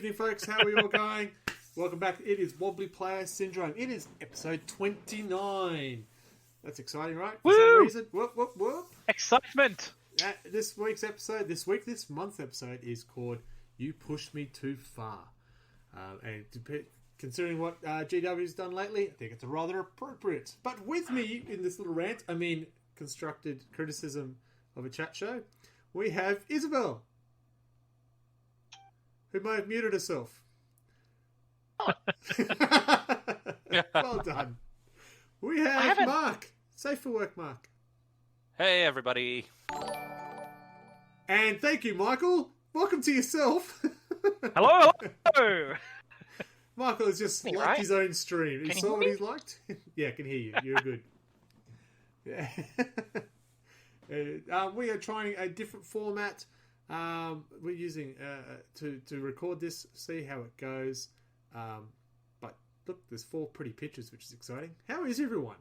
evening, folks. How are we all going? Welcome back. It is Wobbly Player Syndrome. It is episode 29. That's exciting, right? For some reason. Whoop, whoop, whoop. Excitement! This month's episode is called You Pushed Me Too Far. And considering what GW's done lately, I think it's rather appropriate. But with me in this little rant, constructed criticism of a chat show, we have Isabel, who may have muted herself. Well done. We have Mark. Safe for work, Mark. Hey, everybody. And thank you, Michael. Welcome to yourself. Hello. Michael has just liked his own stream. You saw what he's liked? Yeah, I can hear you. You're good. Yeah. We are trying a different format. We're using to record this, see how it goes. But look, there's 4 pretty pictures, which is exciting. How is everyone?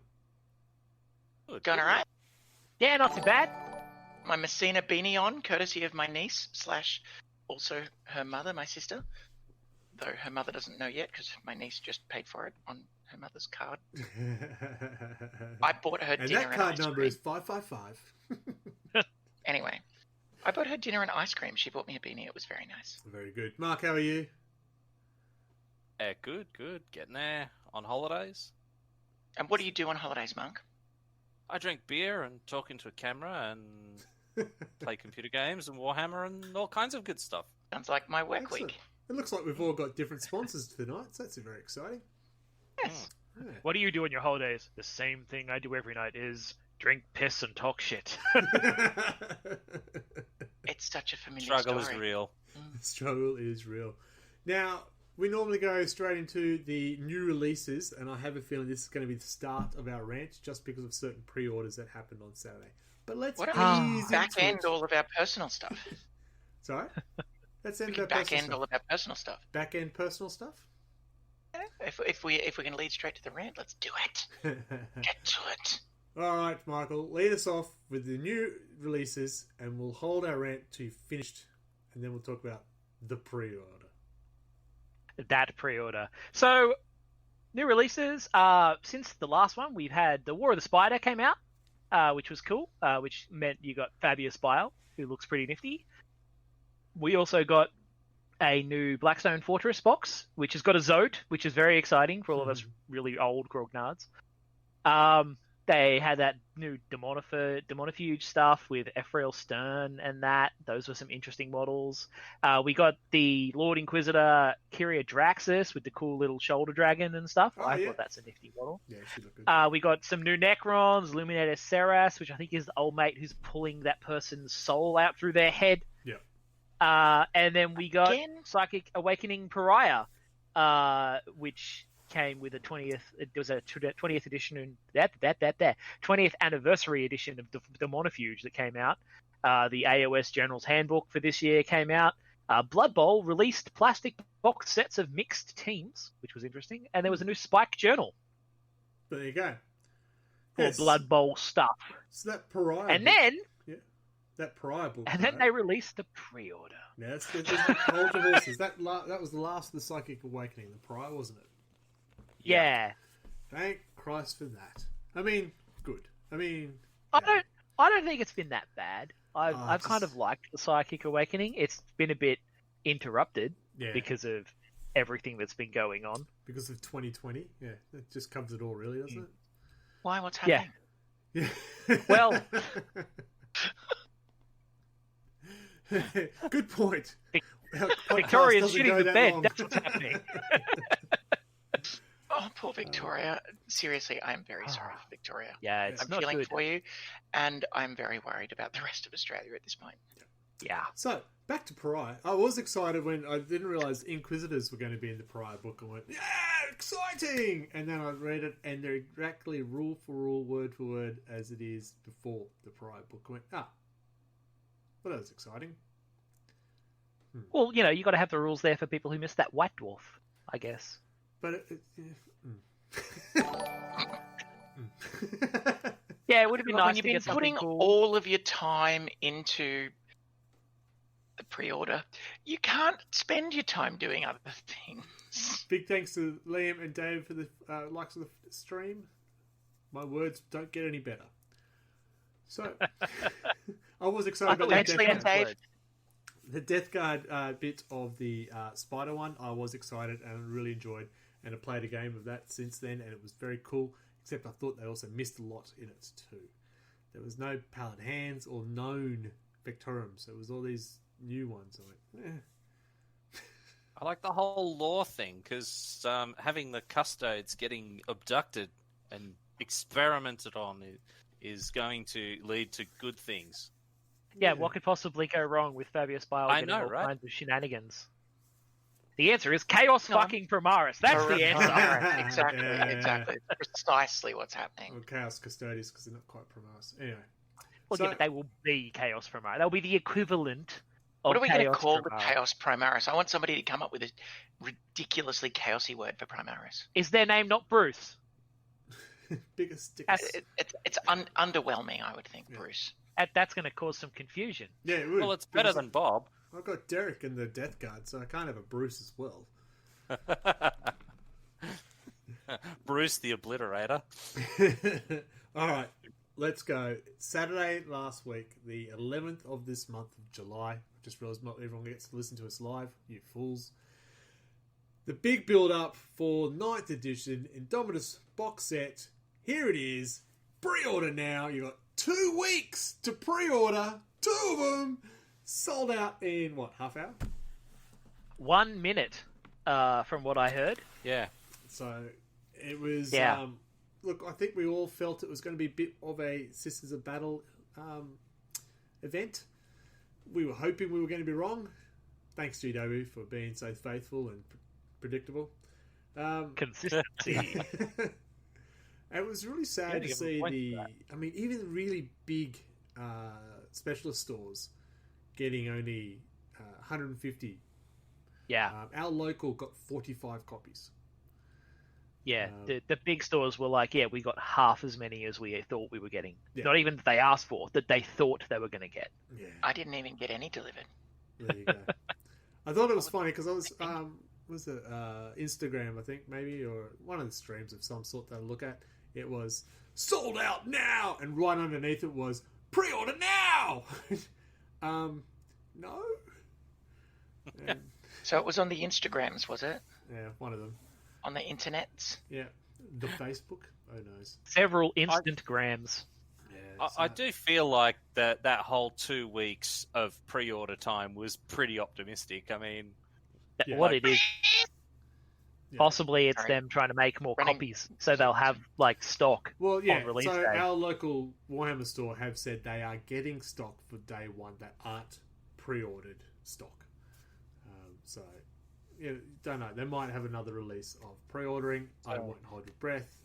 Going alright? Yeah, not too bad. My Messina beanie on, courtesy of my niece, / also her mother, my sister. Though her mother doesn't know yet, because my niece just paid for it on her mother's card. I bought her dinner and that card ice number cream. is 555. Anyway, I bought her dinner and ice cream. She bought me a beanie. It was very nice. Very good. Mark, how are you? Good. Getting there. On holidays. And what do you do on holidays, Monk? I drink beer and talk into a camera and play computer games and Warhammer and all kinds of good stuff. Sounds like my work Excellent. week. It looks like we've all got different sponsors tonight, so that's very exciting. Yes. Yeah. What do you do on your holidays? The same thing I do every night is drink piss and talk shit. It's such a familiar Struggle story. is real. The struggle is real. Now, we normally go straight into the new releases, and I have a feeling this is going to be the start of our rant just because of certain pre-orders that happened on Saturday. But let's What if ease we back into end it. all of our personal stuff? Sorry? Let's We end can our back personal end all stuff. of our personal stuff. Back end personal stuff? If we can lead straight to the rant, let's do it. Get to it. All right, Michael, lead us off with the new releases, and we'll hold our rant to finished, and then we'll talk about the pre-order. That pre-order. So, new releases. Since the last one, we've had the War of the Spider came out, which was cool, which meant you got Fabius Bile, who looks pretty nifty. We also got a new Blackstone Fortress box, which has got a Zote, which is very exciting for all of us really old grognards. They had that new Demonifuge stuff with Ephrael Stern and that. Those were some interesting models. We got the Lord Inquisitor Kyria Draxus with the cool little shoulder dragon and stuff. Oh, I thought that's a nifty model. Yeah, she looked good. We got some new Necrons, Luminator Seras, which I think is the old mate who's pulling that person's soul out through their head. Yeah. And then we got Psychic Awakening Pariah, which came with a 20th. It was a 20th edition and 20th anniversary edition of the Demonifuge that came out. The AOS General's Handbook for this year came out. Blood Bowl released plastic box sets of mixed teams, which was interesting, and there was a new Spike Journal. There you go. For Blood Bowl stuff. So that Pariah. And book, then. that Pariah book. And then they released the pre-order. Yeah, that's good. Hold your horses. That was the last of the Psychic Awakening, the Pariah, wasn't it? Yeah. Thank Christ for that. Good. I don't think it's been that bad. I've kind of liked the Psychic Awakening. It's been a bit interrupted because of everything that's been going on. Because of 2020. Yeah, that just covers it all, really, doesn't it? Why? What's happening? Yeah. Well, good point. Victoria's shitting the bed. That's what's happening. Oh, poor Victoria. Seriously, I'm very sorry for Victoria. Yeah, it's I'm not feeling good. for you, and I'm very worried about the rest of Australia at this point. Yeah. So, back to Pariah. I was excited when I didn't realise Inquisitors were going to be in the Pariah book. I went, yeah, exciting! And then I read it, and they're exactly rule for rule, word for word, as it is before the Pariah book. I went, well, that was exciting. Well, you got to have the rules there for people who missed that White Dwarf, I guess. But Yeah, it would have been Well, nice when you've to been get something putting cool. all of your time into the pre-order. You can't spend your time doing other things. Big thanks to Liam and Dave for the likes of the stream. My words don't get any better. So, I was excited about Thanks, the Liam, Dave. The Death Guard bit of the Spider one. I was excited and really enjoyed, and I played a game of that since then, and it was very cool. Except I thought they also missed a lot in it too. There was no pallid hands or known Vectorums. So it was all these new ones. I'm like, I like the whole lore thing because having the custodes getting abducted and experimented on is going to lead to good things. Yeah, what could possibly go wrong with Fabius Bile I getting know, all right? kinds of shenanigans? The answer is Chaos fucking Primaris. That's the answer. Exactly. Precisely what's happening. Or Chaos Custodians because they're not quite Primaris. Anyway. Well, So- yeah, but they will be Chaos Primaris. They'll be the equivalent of What are we going to Chaos call the Primaris. Chaos Primaris? I want somebody to come up with a ridiculously chaosy word for Primaris. Is their name not Bruce? Biggest stick. It's underwhelming, I would think, Yeah. Bruce. That's going to cause some confusion. Yeah, it would. Well, it's better because than Bob. I've got Derek in the Death Guard, so I can't have a Bruce as well. Bruce the Obliterator. All right, let's go. Saturday last week, the 11th of this month of July. I just realised not everyone gets to listen to us live, you fools. The big build-up for 9th edition Indomitus box set. Here it is. Pre-order now. You got 2 weeks to pre-order. 2 of them sold out in, what, half hour? 1 minute, from what I heard. Yeah. So it was. Yeah. Look, I think we all felt it was going to be a bit of a Sisters of Battle event. We were hoping we were going to be wrong. Thanks, GW, for being so faithful and predictable. Consistency. It was really sad Yeah, to give see them a point the. for that. I mean, even really big specialist stores getting only 150. Yeah, Our local got 45 copies. yeah. The big stores were like, yeah, we got half as many as we thought we were getting. Yeah. Not even that they asked for, that they thought they were going to get. Yeah. I didn't even get any delivered. There you go. I thought it was funny because I was it Instagram, I think, maybe, or one of the streams of some sort that I look at. It was sold out now, and right underneath it was pre-order now. No. And, So it was on the Instagrams, was it? yeah, one of them. On the internets? Yeah, the Facebook. Oh knows. Several instant grams. Yeah, I do feel like that whole 2 weeks of pre-order time was pretty optimistic. I mean, Yeah. What it is, Yeah. possibly it's Sorry. them trying to make more Running- copies, so they'll have like stock. Well, yeah. on release So day. our local Warhammer store have said they are getting stock for day one that aren't pre-ordered stock. So, yeah, don't know. They might have another release of pre-ordering. I wouldn't hold your breath,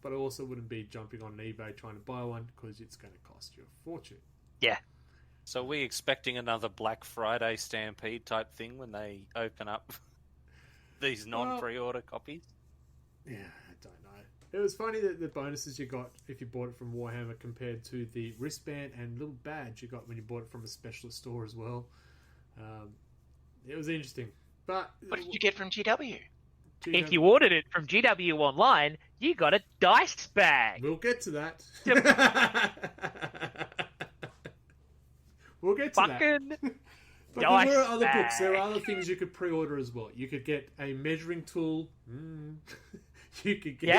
but I also wouldn't be jumping on eBay trying to buy one because it's going to cost you a fortune. Yeah, so are we expecting another Black Friday stampede type thing when they open up these non-pre-order copies? Yeah, I don't know. It was funny that the bonuses you got if you bought it from Warhammer compared to the wristband and little badge you got when you bought it from a specialist store as well. It was interesting. But What did you get from GW? if you ordered it from GW Online, you got a dice bag. We'll get to that. We'll get to that. Fucking But dice there were other books. There were bag. other things you could pre-order as well. You could get a measuring tool. You could get...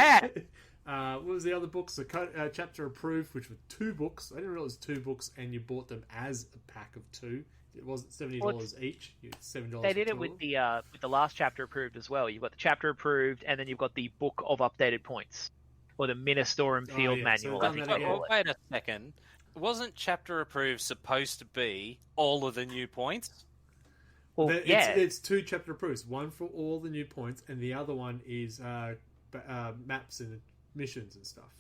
Yeah. What was the other books? The chapter approved, which were 2 books. I didn't realize it was 2 books, and you bought them as a pack of 2. It wasn't $70 each. It's $7. They did for it 2 with of the last chapter approved as well. You've got the chapter approved, and then you've got the book of updated points, or the Ministorum Oh, Field yeah, so Manual. they've I think done they that Well, call again. it. wait a second. Wasn't chapter approved supposed to be all of the new points? Well, them. yeah, It's 2 chapter approves. One for all the new points, and the other one is maps and missions and stuff.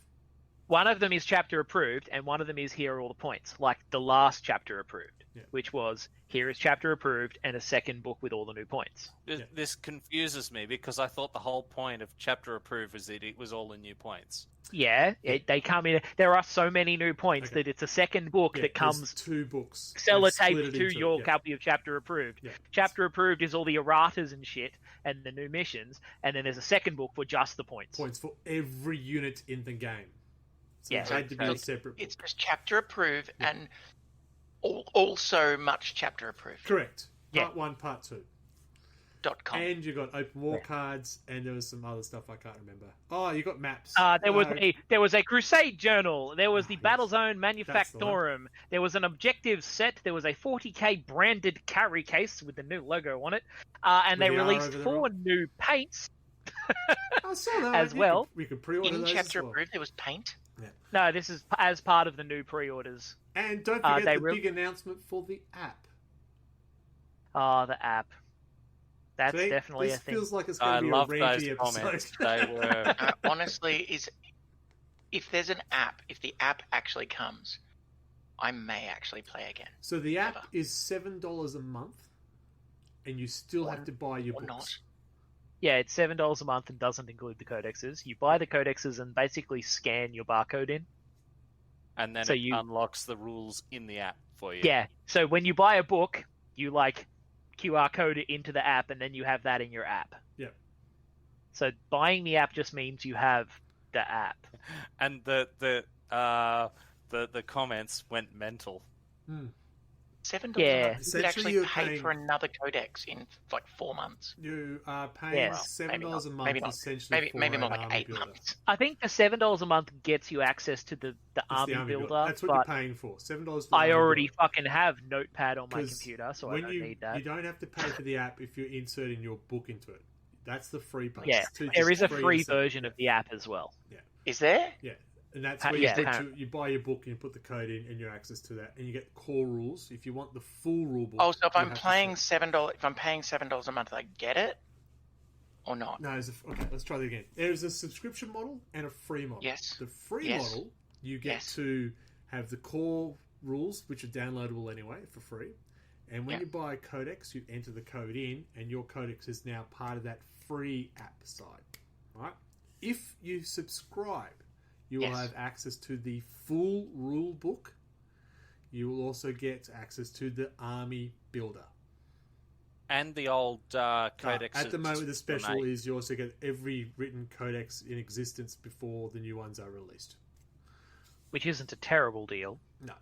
One of them is chapter approved, and one of them is here are all the points, like the last chapter approved, which was here is chapter approved and a second book with all the new points. This confuses me because I thought the whole point of chapter approved was that it was all the new points. Yeah, they come in. There are so many new points that it's a second book that comes 2 books sellotaped to your copy of chapter approved. Yeah. Chapter approved is all the erratas and shit and the new missions, and then there's a second book for just the points. Points for every unit in the game. So yeah, it had to be a separate book. It's just chapter approved and also much chapter approved. Correct. Part 1, Part 2. .com. And you got open war cards, and there was some other stuff I can't remember. Oh, you got maps. There was a Crusade Journal. There was the Battlezone Manufactorum. There was an objective set. There was a 40k branded carry case with the new logo on it, and they released 4 new paints. I saw that as well. We could pre-order in those chapter as well. approved. There was paint. Yeah. No, this is as part of the new pre-orders. And don't forget the big announcement for the app. Oh, the app. That's definitely a thing. This feels like it's going to be a rangy episode. Comments. They were... honestly, if there's an app, if the app actually comes, I may actually play again. So the app is $7 a month, and you still have to buy your books. Not. Yeah, it's $7 a month and doesn't include the codexes. You buy the codexes and basically scan your barcode in. And then it unlocks the rules in the app for you. Yeah, so when you buy a book, you QR code it into the app, and then you have that in your app. Yeah. So buying the app just means you have the app. And the comments went mental. $7 Yeah. a month. You could actually pay for another codex in 4 months. You are paying $7 a month essentially for maybe more an like army 8 builder. months. I think the $7 a month gets you access to the army builder. That's what you're paying for. $7 for I already fucking have Notepad on my computer, so I don't need that. You don't have to pay for the app if you're inserting your book into it. That's the free part. Yeah, there is a free version of the app as well. Yeah. Is there? Yeah. And that's where you buy your book and you put the code in and you access to that, and you get core rules. If you want the full rule book, so if I'm paying $7, if I'm paying $7 a month, I get it or not? No, okay. Let's try that again. There's a subscription model and a free model. Yes. The free model, you get to have the core rules, which are downloadable anyway for free. And when you buy a codex, you enter the code in, and your codex is now part of that free app side. Right? If you subscribe, you will have access to the full rule book. You will also get access to the army builder. And the old codex. At the moment, the special is you also get every written codex in existence before the new ones are released. Which isn't a terrible deal. No.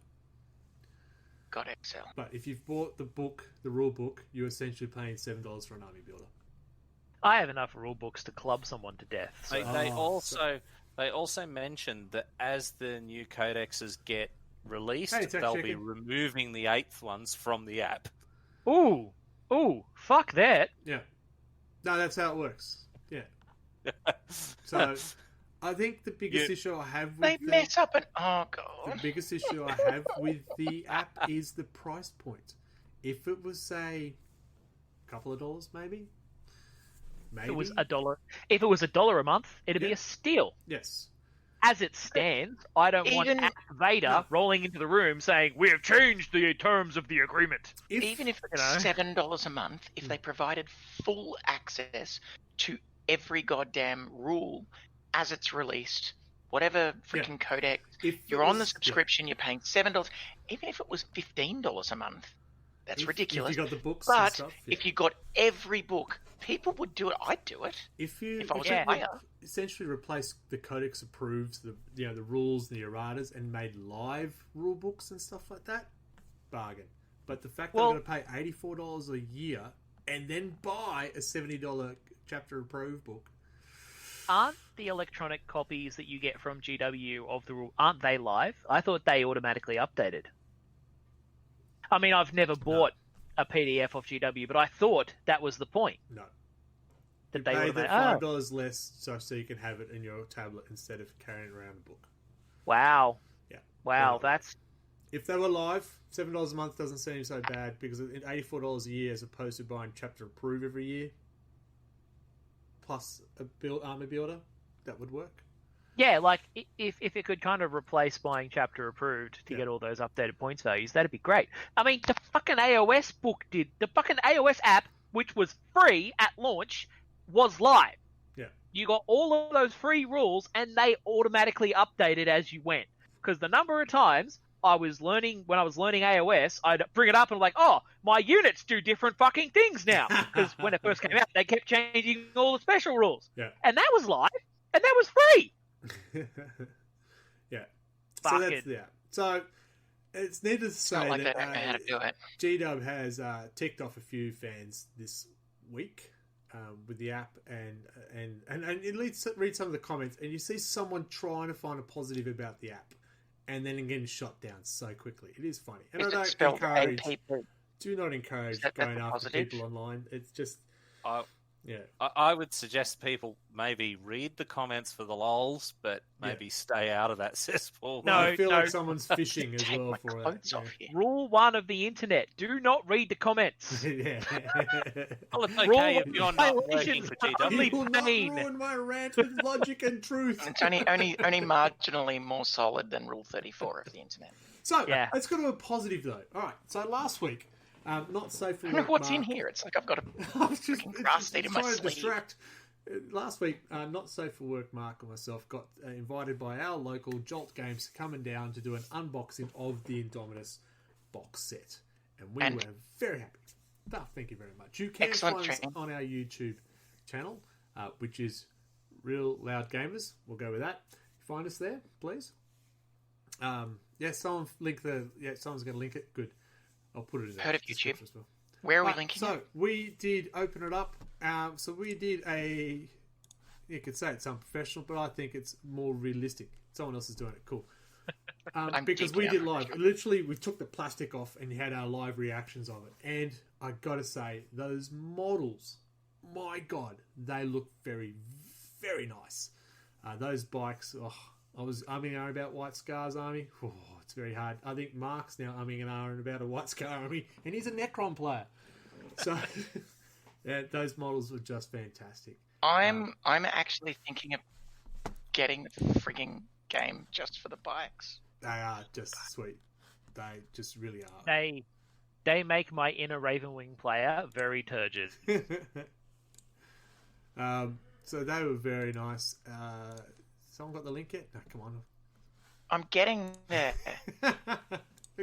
Got Excel. But if you've bought the book, the rule book, you're essentially paying $7 for an army builder. I have enough rule books to club someone to death. So. They also mentioned that as the new codexes get released, they'll be removing the 8th ones from the app. Ooh, fuck that. Yeah. No, that's how it works. Yeah. So, I think the biggest issue I have with mess up and the biggest issue I have with the app is the price point. If it was, say, a couple of dollars, maybe. If it was $1 a month, it'd be a steal. Yes. As it stands, I don't want Vader rolling into the room saying, "We have changed the terms of the agreement." Even if it's $7 a month, if they provided full access to every goddamn rule as it's released, whatever freaking codex, you're on the subscription, you're paying $7. Even if it was $15 a month, that's ridiculous. If you got the books but and stuff, if you got every book, people would do it. I'd do it. If I was a player. Essentially replace the codex approves, the rules, the erratas, and made live rule books and stuff like that, bargain. But the fact that I'm going to pay $84 a year and then buy a $70 chapter approved book. Aren't the electronic copies that you get from GW of the rule, aren't they live? I thought they automatically updated. I mean, I've never bought a PDF of GW, but I thought that was the point. No. That they pay the $5 less so you can have it in your tablet instead of carrying around a book. Wow. Yeah. Wow, that's... If they were live, $7 a month doesn't seem so bad because at $84 a year as opposed to buying chapter approve every year plus a army builder, that would work. Yeah, like if it could kind of replace buying chapter approved to get all those updated points values, that'd be great. I mean, the fucking AOS book did. The fucking AOS app, which was free at launch, was live. Yeah. You got all of those free rules, and they automatically updated as you went. Because the number of times when I was learning AOS, I'd bring it up and like, oh, my units do different fucking things now. Because when it first came out, they kept changing all the special rules. Yeah. And that was live, and that was free. Yeah. Fuck so it. So it's needless to say Not like that they don't know how to do it. G-Dub has ticked off a few fans this week with the app, and it read some of the comments, and you see someone trying to find a positive about the app, and then getting shot down so quickly. It is funny, and Is I it don't spelled encourage. APP? Do not encourage That's going a after positive? people online. It's just yeah. I would suggest people maybe read the comments for the lols, but maybe stay out of that cesspool. No, I feel like no. someone's fishing as Take well my for clothes it. off here. Rule 1 of the internet: do not read the comments. Yeah. Well, it's Rule okay if one you're not working violations for are GW. only You will not pain. ruin my rant with logic and truth. It's only marginally more solid than Rule 34 of the internet. So, Yeah. let's go to a positive, though. All right, so last week, not safe for I don't know work, what's in Mark. here. It's like I've got a I was just freaking rusted in my trying to sleeve. distract. Last week, not safe for work, Mark and myself got invited by our local Jolt Games coming down to do an unboxing of the Indomitus box set. And we were very happy. Oh, thank you very much. You can Excellent find us training. on our YouTube channel, which is Real Loud Gamers. We'll go with that. Find us there, please. Someone's going to link it. Good. I'll put it in Heard the of YouTube. description as well. Where are we Right, linking so it? we did open it up. So we did you could say it's unprofessional, but I think it's more realistic. Someone else is doing it. Cool. Because we deeply did live. Literally, we took the plastic off and had our live reactions of it. And I got to say, those models, my God, they look very, very nice. Those bikes, I was umming and ahhing about White Scar's army. Oh, it's very hard. I think Mark's now umming and ahhing about a White Scar army, and he's a Necron player. So, yeah, those models were just fantastic. I'm actually thinking of getting the frigging game just for the bikes. They are just sweet. They just really are. They make my inner Ravenwing player very turgid. So they were very nice. Someone got the link yet? No, come on. I'm getting there. Look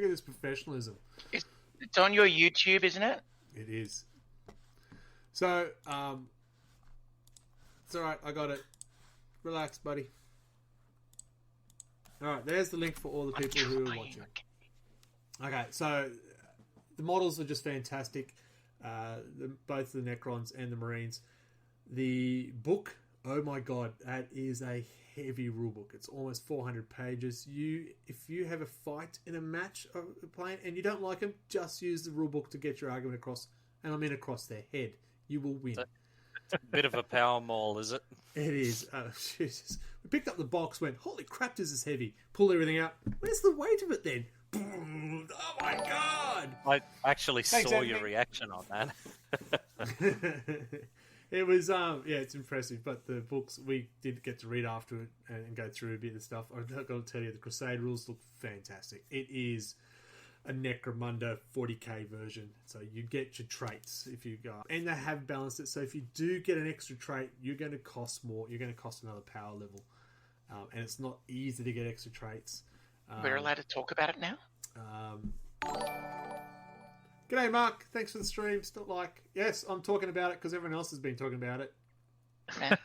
at this professionalism. It's on your YouTube, isn't it? It is. So, it's alright, I got it. Relax, buddy. Alright, there's the link for all the people who are watching. Okay, so the models are just fantastic. Both the Necrons and the Marines. The book, oh my God, that is a heavy rulebook. It's almost 400 pages. If you have a fight in a match of playing and you don't like them, just use the rulebook to get your argument across. And I mean across their head. You will win. It's a bit of a power maul, is it? It is. Oh, Jesus. We picked up the box, went, holy crap, this is heavy. Pulled everything out. Where's the weight of it then? Boom. Oh my God. I actually Thanks, saw Anthony. your reaction on that. It was, it's impressive. But the books, we did get to read after it and go through a bit of stuff. I've got to tell you, the Crusade rules look fantastic. It is a Necromunda 40k version, so you get your traits if you go, and they have balanced it. So if you do get an extra trait, you're going to cost more. You're going to cost another power level, and it's not easy to get extra traits. We're allowed to talk about it now? G'day, Mark. Thanks for the stream. Still yes, I'm talking about it because everyone else has been talking about it. Man.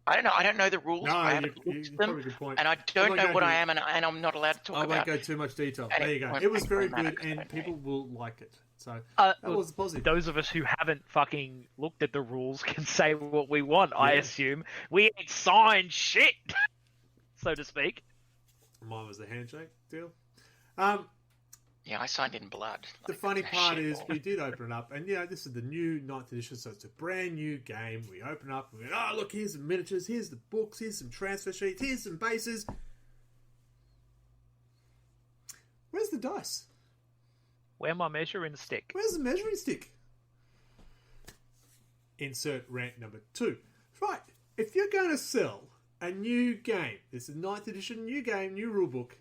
I don't know the rules. No, I haven't you looked at probably them, a good point. and I don't know what I am, and I'm not allowed to talk I about. won't go too much detail. And There it you go. won't It was make very it matter good, 'cause I and don't people know. will like it. So That was positive. Those of us who haven't fucking looked at the rules can say what we want, I assume. We ain't signed shit, so to speak. Mine was the handshake deal. Yeah, I signed in blood. The funny part is we did open it up, and this is the new 9th edition, so it's a brand new game. We open up and we go, look, here's some miniatures, here's the books, here's some transfer sheets, here's some bases. Where's the dice? Where my measuring stick? Where's the measuring stick? Insert rant number 2. Right, if you're going to sell a new game. This is 9th edition, new game, new rulebook.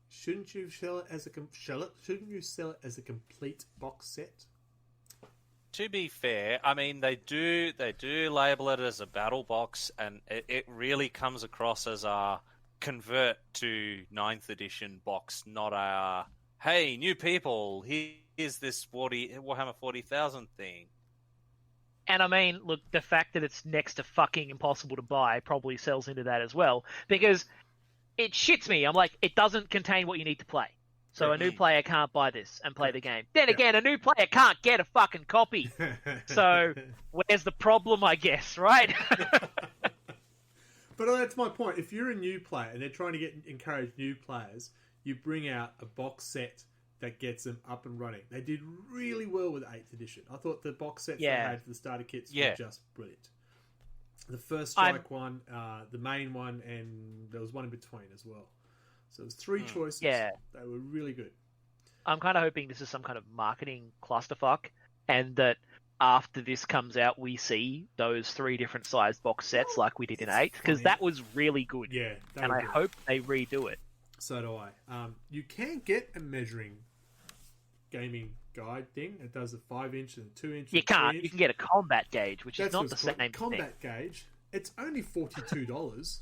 Shouldn't you sell it as a Shouldn't you sell it as a complete box set? To be fair, I mean they do label it as a battle box, and it really comes across as a convert to 9th edition box, not a hey new people, here's this Warhammer 40,000 thing. And I mean, look, the fact that it's next to fucking impossible to buy probably sells into that as well, because it shits me. I'm like, it doesn't contain what you need to play. So a new player can't buy this and play the game. Then again, a new player can't get a fucking copy. So where's the problem, I guess, right? But that's my point. If you're a new player and they're trying to encourage new players, you bring out a box set that gets them up and running. They did really well with 8th edition. I thought the box sets they had for the starter kits were just brilliant. The first strike one, the main one, and there was one in between as well. So it was 3 choices. Yeah. They were really good. I'm kind of hoping this is some kind of marketing clusterfuck, and that after this comes out, we see those 3 different sized box sets like we did in 8th, because that was really good. Yeah. And I hope they redo it. So do I. You can get a measuring gaming guide thing. It does a 5-inch and a 2-inch. You can't. You can get a combat gauge, which is not the same thing. Combat gauge. It's only $42.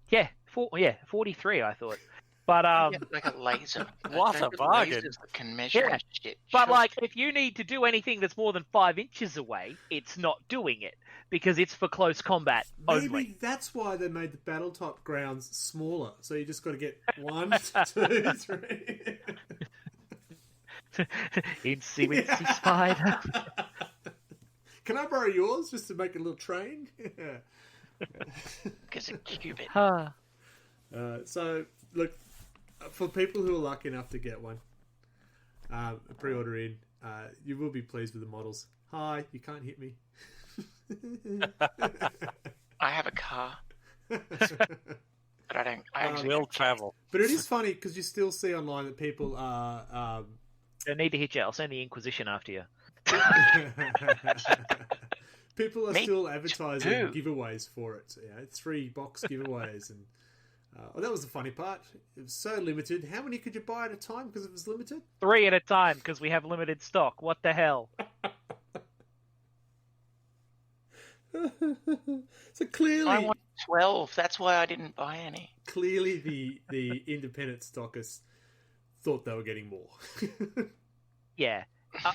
Yeah, 43. I thought, but like a laser. What a bargain! That can measure shit. But like, if you need to do anything that's more than 5 inches away, it's not doing it because it's for close combat only. Maybe that's why they made the Battletop grounds smaller. So you just got to get 1, 2, 3. Incy spider. Can I borrow yours just to make a little train? Because a cubit. So, look, for people who are lucky enough to get one, pre-order in, you will be pleased with the models. Hi, you can't hit me. I have a car. But I don't. I actually will travel. But it is funny because you still see online that people are... Don't need to hit you. I'll send the Inquisition after you. People are still advertising giveaways for it. 3 box giveaways, and that was the funny part. It was so limited. How many could you buy at a time because it was limited? 3 at a time because we have limited stock. What the hell? So clearly, I want 12. That's why I didn't buy any. Clearly, the independent stockists thought they were getting more. Yeah.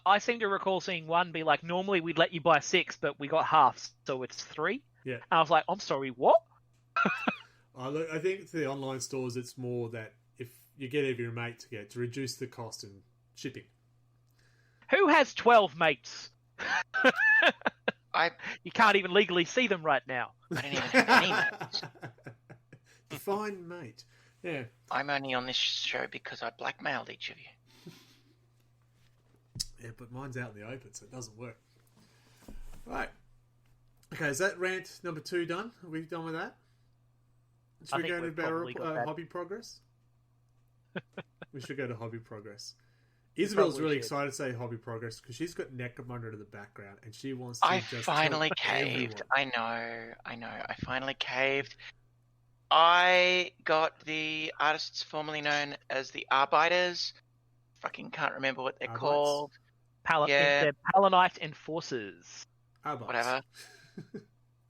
I seem to recall seeing one be like, normally we'd let you buy 6, but we got half, so it's 3. Yeah. And I was like, I'm sorry, what? I think for the online stores, it's more that if you get every mate to reduce the cost and shipping. Who has 12 mates? I You can't even legally see them right now. I don't even have any mates. Define mate. Yeah. I'm only on this show because I blackmailed each of you. Yeah, but mine's out in the open, so it doesn't work. Right. Okay, is that rant number 2 done? Are we done with that? Should we go to hobby progress? We should go to hobby progress. Isabel's really excited to say hobby progress because she's got Necromunda in the background and she wants to I just finally tell caved. everyone. I know. I finally caved. I got the artists formerly known as the Arbiters. Fucking can't remember what they're Arbites? called. They're Palanite Enforcers. Arbites. Whatever.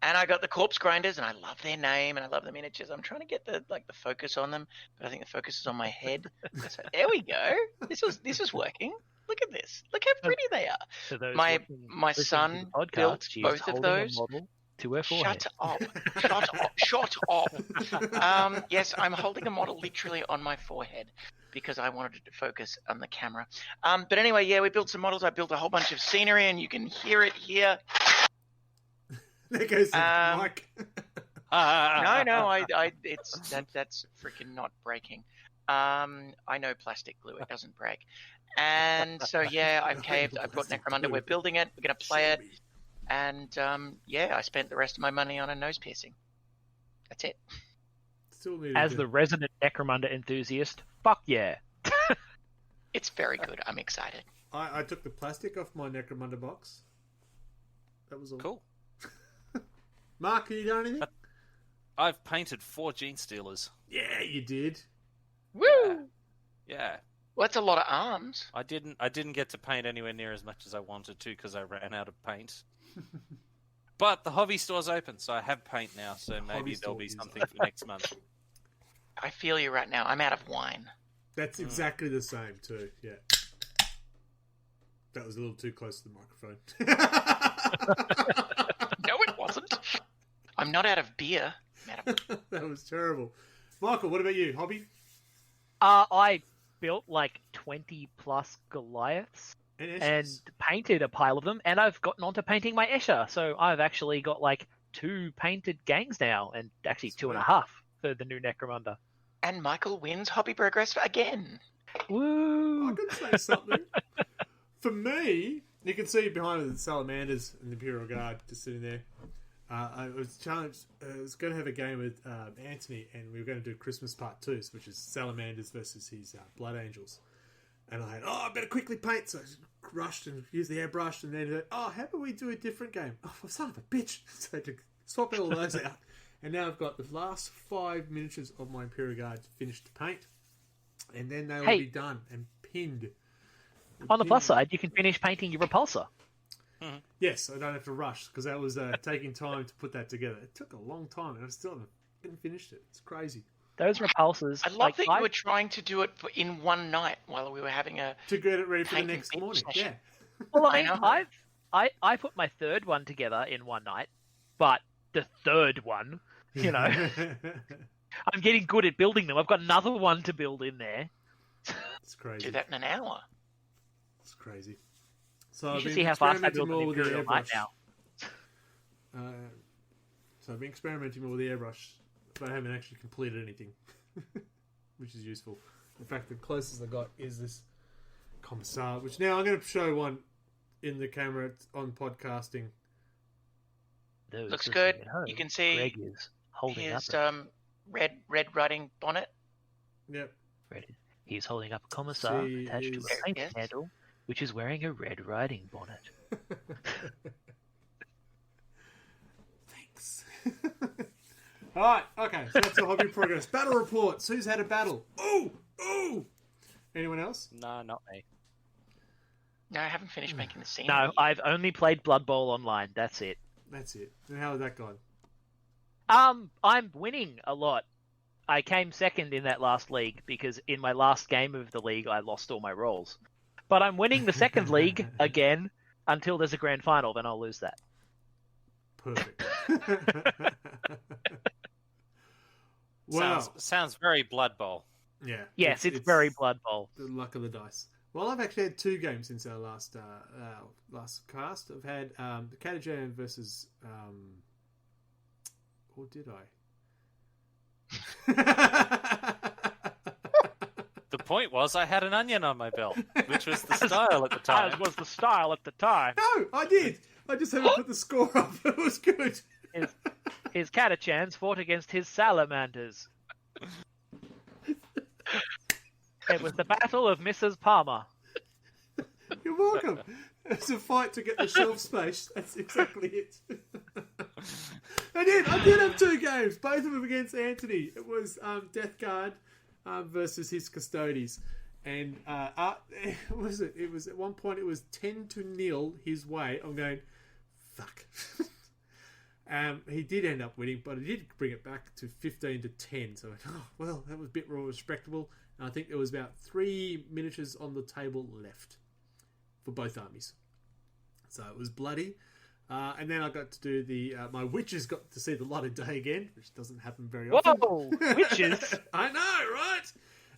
And I got the Corpse Grinders, and I love their name, and I love the miniatures. I'm trying to get the focus on them, but I think the focus is on my head. So, there we go. This was working. Look at this. Look how pretty they are. My son built both of those. To her forehead. Shut up. Yes, I'm holding a model literally on my forehead because I wanted it to focus on the camera. But anyway, yeah, we built some models. I built a whole bunch of scenery, and you can hear it here. There goes the mic. No, that's freaking not breaking. I know plastic glue; it doesn't break. And so yeah, I've caved. I brought Necromunda. We're building it. We're gonna play it. And I spent the rest of my money on a nose piercing. That's it. As the resident Necromunda enthusiast, fuck yeah. It's very good. I'm excited. I took the plastic off my Necromunda box. That was all. Cool. Mark, have you done anything? I've painted 4 Gene Stealers. Yeah, you did. Woo! Yeah. Well, that's a lot of arms. I didn't get to paint anywhere near as much as I wanted to because I ran out of paint. But the hobby store's open, so I have paint now, so maybe there'll be something for next month. I feel you right now. I'm out of wine. That's exactly the same too. Yeah. That was a little too close to the microphone. No, it wasn't. I'm not out of beer. That was terrible. Michael, what about you? Hobby? I built like 20 plus Goliaths And and painted a pile of them, and I've gotten onto painting my Escher, so I've actually got like 2 painted gangs now, and actually That's 2.5 for the new Necromunda. And Michael wins hobby progress again. Woo! I could say something. For me, you can see behind me the Salamanders and the Imperial Guard just sitting there. I was challenged. I was going to have a game with Anthony, and we were going to do Christmas Part 2, which is Salamanders versus his Blood Angels. And I had, I better quickly paint. So I rushed and used the airbrush, and then, how about we do a different game? Oh, son of a bitch. So I had to swap all those out. And now I've got the last 5 miniatures of my Imperial Guard finished to paint. And then they will be done and pinned. On the plus side, you can finish painting your repulsor. Yes, I don't have to rush, because that was taking time to put that together. It took a long time, and I still haven't finished it. It's crazy. Those repulsors... I love that you were trying to do it in one night while we were having a... To get it ready for the painting next morning, session. yeah. Well, I mean, I know. I put my 3rd one together in one night, but the 3rd one, you know, I'm getting good at building them. I've got another one to build in there. It's crazy. Do that in an hour. It's crazy. So You I've should been see how fast I experimenting build an more with the Imperial Knight airbrush. now. So I've been experimenting more with the airbrush, but I haven't actually completed anything, which is useful. In fact, the closest I got is this Commissar, which now I'm going to show one in the camera on podcasting. Those Looks listening good. at home, You can see Greg is holding Here's up. red riding bonnet. Yep. He's holding up a commissar See, attached to is- a paint Yes. handle, which is wearing a red riding bonnet. Thanks. Alright, okay, so that's the hobby progress. Battle reports. Who's had a battle? Ooh! Anyone else? No, not me. No, I haven't finished making the scene. No, I've only played Blood Bowl online. That's it. That's it. And how has that gone? I'm winning a lot. I came 2nd in that last league because in my last game of the league I lost all my rolls. But I'm winning the 2nd league again until there's a grand final, then I'll lose that. Perfect. Wow. Sounds very Blood Bowl. Yeah. Yes, it's very Blood Bowl. The luck of the dice. Well, I've actually had 2 games since our last cast. I've had the Catajan versus... or did I? The point was I had an onion on my belt, which was the style at the time. As was the style at the time. No, I did. I just haven't put the score up. It was good. His Catachans fought against his salamanders. It was the Battle of Mrs. Palmer. You're welcome. It's a fight to get the shelf space. That's exactly it. I did have 2 games, both of them against Anthony. It was Death Guard versus his Custodes, and it was at one point it was 10-0 his way. I'm going, fuck. He did end up winning, but he did bring it back to 15-10. So, well, that was a bit more respectable. And I think there was about 3 miniatures on the table left for both armies. So it was bloody. And then I got to do my witches got to see the light of day again, which doesn't happen very often. Whoa! Witches? I know, right?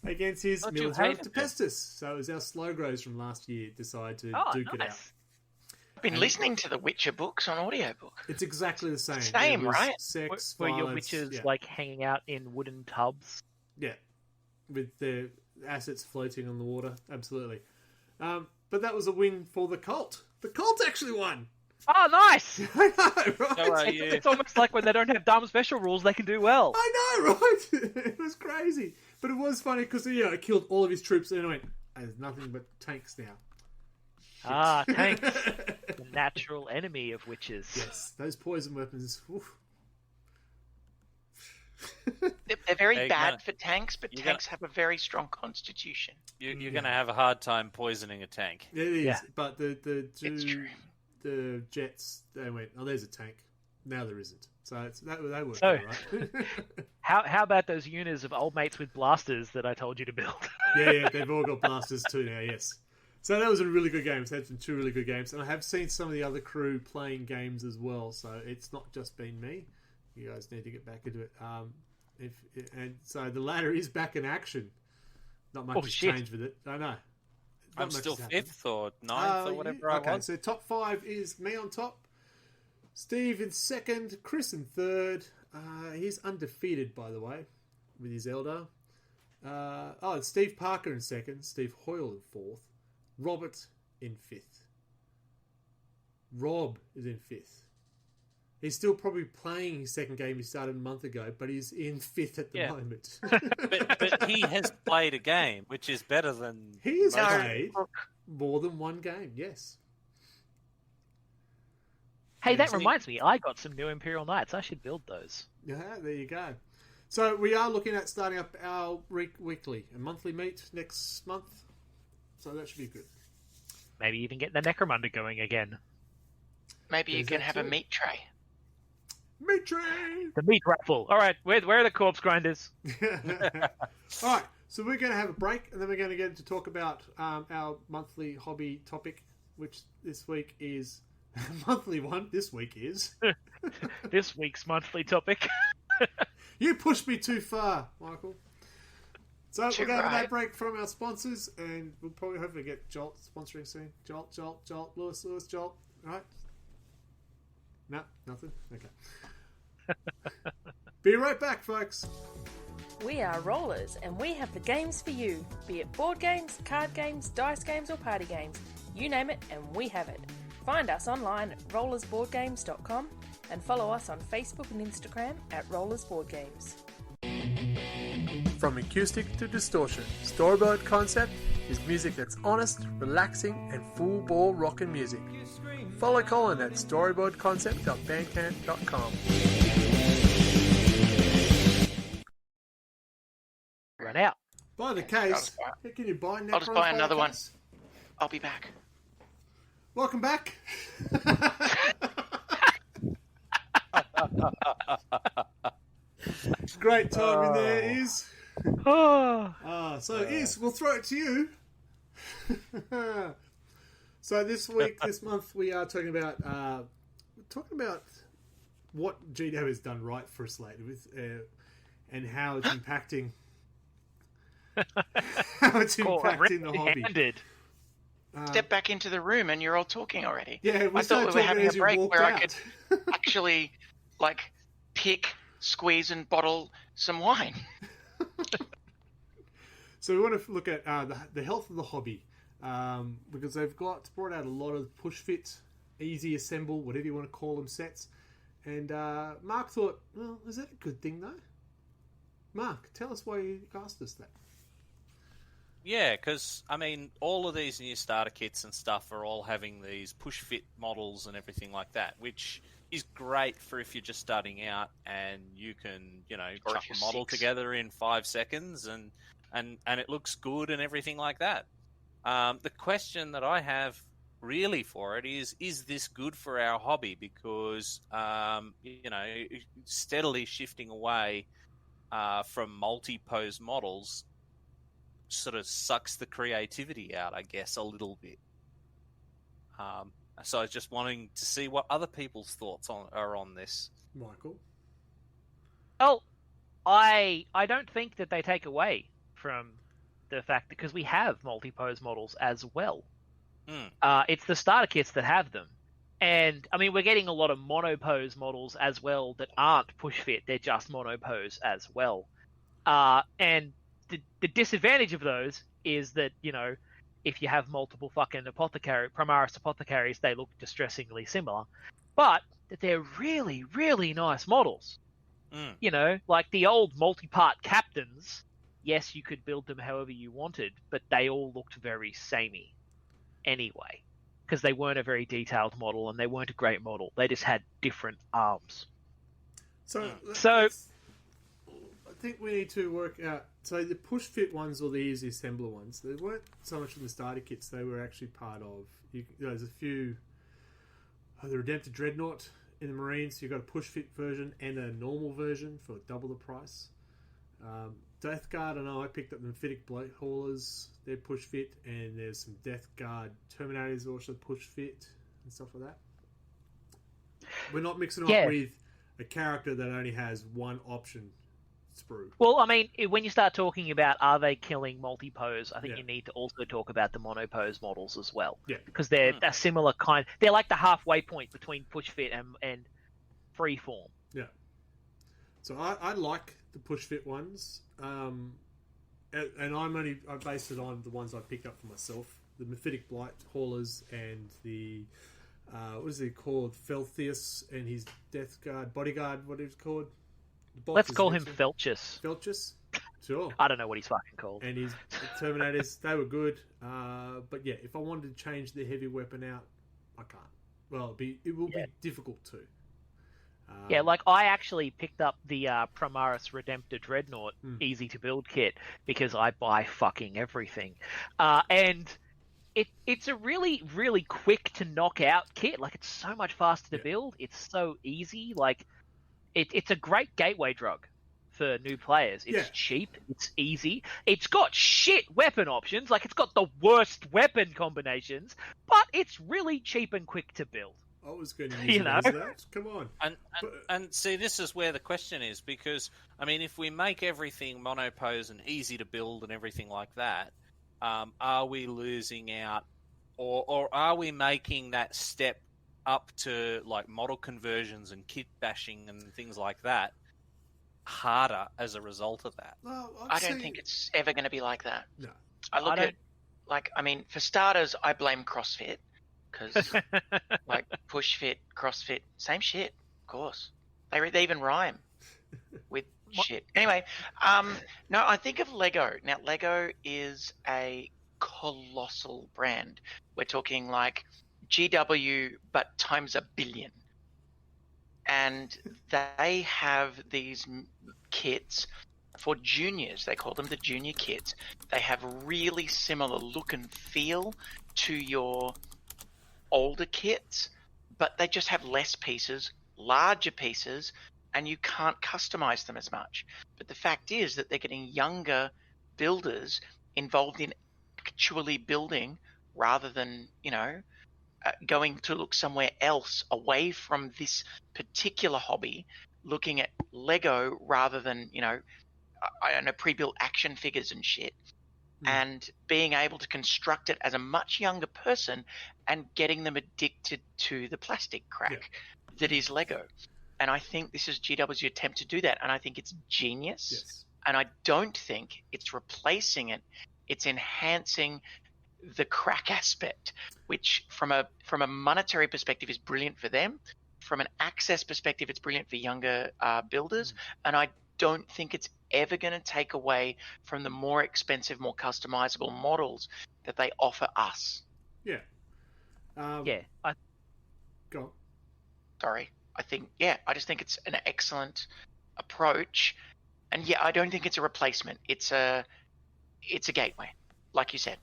Against his Thought you military of hated Tempestus. So it was our slow grows from last year decide to duke it out. I've been listening to the Witcher books on audiobook. It's exactly the same. Same, It was right? Sex, Were your violence, witches yeah. like hanging out in wooden tubs? Yeah, with their assets floating on the water. Absolutely. But that was a win for the cult. The cult actually won. Oh, nice! I know, right? So are you. It's almost like when they don't have dumb special rules, they can do well. I know, right? It was crazy. But it was funny because, it killed all of his troops and I went, there's nothing but tanks now. Ah, tanks. The natural enemy of witches. Yes, those poison weapons. Oof. They're very They're bad gonna- for tanks, but you're tanks have a very strong constitution. You're going to have a hard time poisoning a tank. It is, Yeah. but It's true. the Jets, they went, oh, there's a tank. Now there isn't. So that worked So- out, right? How about those units of old mates with blasters that I told you to build? yeah, they've all got blasters too now, yes. So that was a really good game. It's had some two really good games. And I have seen some of the other crew playing games as well, so it's not just been me. You guys need to get back into it. And so the ladder is back in action. Not much Oh, has shit. changed with it. I know. Not I'm much still has happened. 5th or 9th or whatever I Okay, was. so top 5 is me on top. Steve in 2nd, Chris in 3rd. He's undefeated, by the way, with his Eldar. It's Steve Parker in 2nd, Steve Hoyle in 4th, Robert in 5th. Rob is in 5th. He's still probably playing his second game he started a month ago, but he's in 5th at the Yeah. moment. But he has played a game, which is better than... He has most- played more than one game, yes. Hey, Yeah, that so- reminds me. I got some new Imperial Knights. I should build those. Yeah, there you go. So we are looking at starting up our weekly and monthly meet next month. So that should be good. Maybe even get the Necromunda going again. Maybe you There's can that have a too. meat tray. Meet train! The meat raffle. All right, where are the corpse grinders? Alright, so we're going to have a break and then we're going to get to talk about our monthly hobby topic, which this week is... monthly one, this week is... This week's monthly topic. You pushed me too far, Michael. So Too we're going to have right. that break from our sponsors, and we'll probably hopefully get Jolt sponsoring soon. Jolt, Lewis, Jolt. Right? No, nothing. Okay. Be right back, folks. We are Rollers, and we have the games for you. Be it board games, card games, dice games, or party games. You name it, and we have it. Find us online at rollersboardgames.com and follow us on Facebook and Instagram at rollersboardgames. From acoustic to distortion, Storyboard Concept is music that's honest, relaxing, and full ball rockin' music. Follow Colin at storyboardconcept.bandcamp.com. Run out. Buy the case. Can you buy I'll just Necrons buy the another one. case? I'll be back. Welcome back. Great time in there is. Oh, So Is, we'll throw it to you. So this week, this month, we are talking about what GW has done right for us lately, with and how it's impacting the hobby. red-handed. Step back into the room and you're all talking already. Yeah, we I thought started we were talking having a as you break walked where I out. could actually, pick, squeeze, and bottle some wine. So we want to look at the health of the hobby, because they've brought out a lot of push fit, easy assemble, whatever you want to call them, sets. And Mark thought, well, is that a good thing though? Mark, tell us why you asked us that. Yeah, because, all of these new starter kits and stuff are all having these push-fit models and everything like that, which is great for if you're just starting out and you can, Or chuck if you're a model 6. together in 5 seconds and it looks good and everything like that. The question that I have really for it is this good for our hobby? Because, steadily shifting away from multi-pose models sort of sucks the creativity out, I guess, a little bit. So I was just wanting to see what other people's thoughts are on this. Michael? Well, I don't think that they take away from the fact because we have multi-pose models as well. It's the starter kits that have them. And, we're getting a lot of monopose models as well that aren't push-fit. They're just monopose as well. And the disadvantage of those is that, if you have multiple fucking Primaris apothecaries, they look distressingly similar. But that they're really, really nice models. Like the old multi-part captains, yes, you could build them however you wanted, but they all looked very samey anyway. Because they weren't a very detailed model and they weren't a great model. They just had different arms. So think we need to work out. So the push fit ones or the easy assembler ones, they weren't so much in the starter kits. They were actually part of. There's a few. The Redemptor Dreadnought in the Marines. You've got a push fit version and a normal version for double the price. Death Guard, I know I picked up the Mephitic Bloat Haulers. They're push fit, and there's some Death Guard Terminators also push fit and stuff like that. We're not mixing it up with a character that only has one option sprue. Well, I mean, when you start talking about are they killing multi-pose, I think you need to also talk about the monopose models as well. Yeah. Because they're a similar kind. They're like the halfway point between push fit and freeform. Yeah. So I like the push fit ones. And I based it on the ones I picked up for myself. The Mephitic Blight Haulers and the what is he called? Felthius and his Death Guard bodyguard, what is it called? Let's call him Felchus. Felchus? Sure. I don't know what he's fucking called. And his Terminators, they were good. But yeah, if I wanted to change the heavy weapon out, I can't. Well, it will be difficult to. Yeah, like I actually picked up the Primaris Redemptor Dreadnought easy to build kit because I buy fucking everything. And it's a really, really quick to knock out kit. Like it's so much faster to build. It's so easy. Like it's a great gateway drug for new players. It's cheap. It's easy. It's got shit weapon options. Like it's got the worst weapon combinations, but it's really cheap and quick to build. I was going to use that. Come on. And see, this is where the question is, because, I mean, if we make everything monopose and easy to build and everything like that, are we losing out, or are we making that step up to, like, model conversions and kit bashing and things like that harder as a result of that? Well, I don't think it's ever going to be like that. No. I look at, like, I mean, for starters, I blame CrossFit. Because, like, push fit, CrossFit, same shit, of course. They even rhyme with shit. Anyway, no, I think of Lego. Now, Lego is a colossal brand. We're talking like GW, but times a billion. And they have these kits for juniors. They call them the junior kits. They have really similar look and feel to your older kits, but they just have less pieces, larger pieces, and you can't customize them as much. But the fact is that they're getting younger builders involved in actually building rather than, going to look somewhere else away from this particular hobby, looking at Lego rather than, I don't know, pre-built action figures and shit. And being able to construct it as a much younger person and getting them addicted to the plastic crack that is Lego. And I think this is GW's attempt to do that. And I think it's genius. Yes. And I don't think it's replacing it. It's enhancing the crack aspect, which from a monetary perspective is brilliant for them. From an access perspective, it's brilliant for younger builders. And I don't think it's ever going to take away from the more expensive, more customizable models that they offer us. Yeah. Go on. Sorry. I just think it's an excellent approach. And I don't think it's a replacement. It's a gateway, like you said.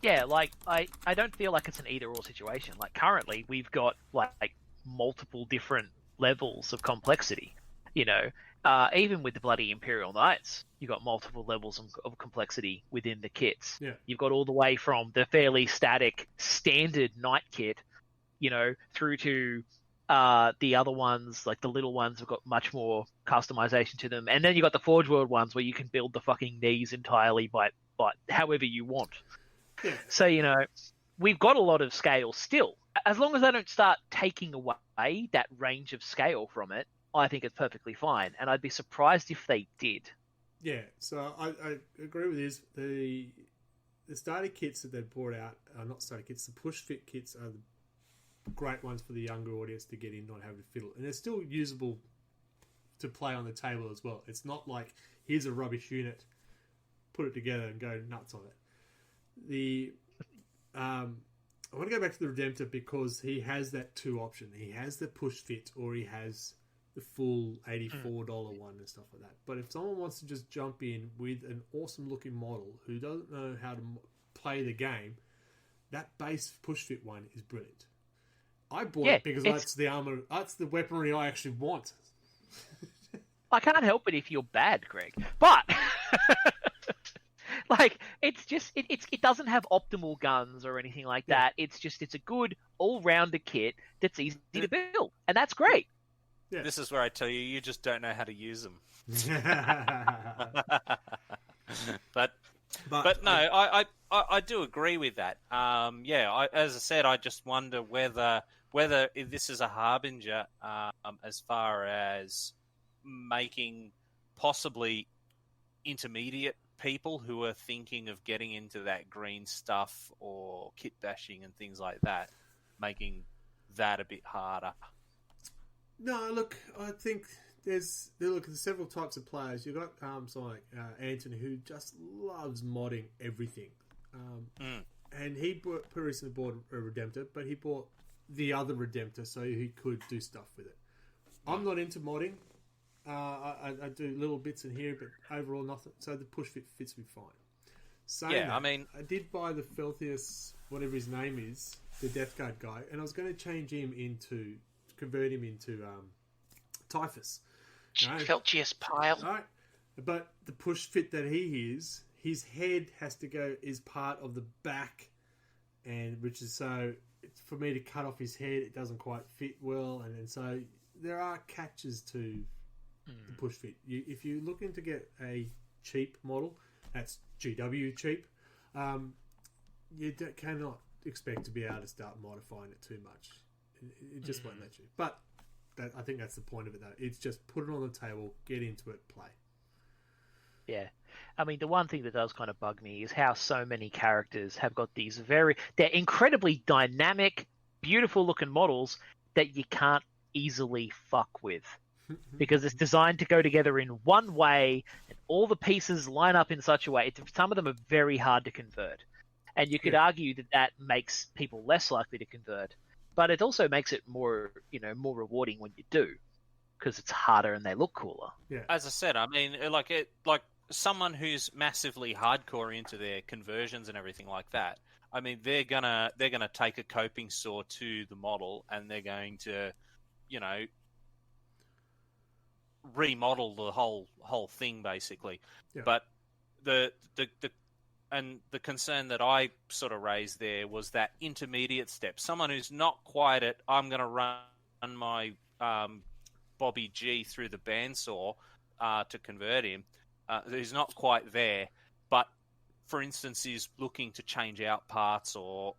Yeah, like I don't feel like it's an either or situation. Like currently we've got like multiple different levels of complexity, even with the bloody Imperial Knights, you've got multiple levels of complexity within the kits. Yeah. You've got all the way from the fairly static standard knight kit, through to the other ones, like the little ones have got much more customization to them. And then you've got the Forge World ones where you can build the fucking knees entirely by however you want. Yeah. So, we've got a lot of scale still. As long as they don't start taking away that range of scale from it, I think it's perfectly fine. And I'd be surprised if they did. Yeah, so I agree with this. The starter kits that they've brought out are not starter kits. The push fit kits are the great ones for the younger audience to get in, not having to fiddle. And they're still usable to play on the table as well. It's not like, here's a rubbish unit, put it together and go nuts on it. I want to go back to the Redemptor because he has that two option. He has the push fit or he has the full $84 one and stuff like that. But if someone wants to just jump in with an awesome looking model who doesn't know how to play the game, that base push fit one is brilliant. I bought it because that's the armor, that's the weaponry I actually want. I can't help it if you're bad, Greg. But like, it's just it doesn't have optimal guns or anything like that. It's a good all-rounder kit that's easy to build, and that's great. Yeah. This is where I tell you, you just don't know how to use them. but no, I do agree with that. As I said, I just wonder whether this is a harbinger as far as making possibly intermediate people who are thinking of getting into that green stuff or kit bashing and things like that, making that a bit harder. No, look, I think there's several types of players. You've got someone like Anthony who just loves modding everything. And he recently bought a Redemptor, but he bought the other Redemptor so he could do stuff with it. I'm not into modding. I do little bits in here, but overall nothing. So the push fit fits me fine. I did buy the Felthius, whatever his name is, the Death Guard guy, and I was going to convert him into Typhus. Felchius Pile. Right. But the push fit that he is, his head has to go is part of the back, and which is so for me to cut off his head, it doesn't quite fit well, and then so there are catches to the push fit. If you're looking to get a cheap model, that's GW cheap, you cannot expect to be able to start modifying it too much. It just won't let you. But I think that's the point of it, though. It's just put it on the table, get into it, play. Yeah. I mean, the one thing that does kind of bug me is how so many characters have got these they're incredibly dynamic, beautiful looking models that you can't easily fuck with. Because it's designed to go together in one way, and all the pieces line up in such a way. Some of them are very hard to convert. And you could argue that makes people less likely to convert. But it also makes it more rewarding when you do, because it's harder and they look cooler. Yeah. As I said, I mean, like someone who's massively hardcore into their conversions and everything like that. I mean, they're gonna take a coping saw to the model, and they're going to, remodel the whole thing basically. Yeah. But the concern that I sort of raised there was that intermediate step. Someone who's not quite at, I'm going to run my Bobby G through the bandsaw to convert him, who's not quite there, but for instance is looking to change out parts or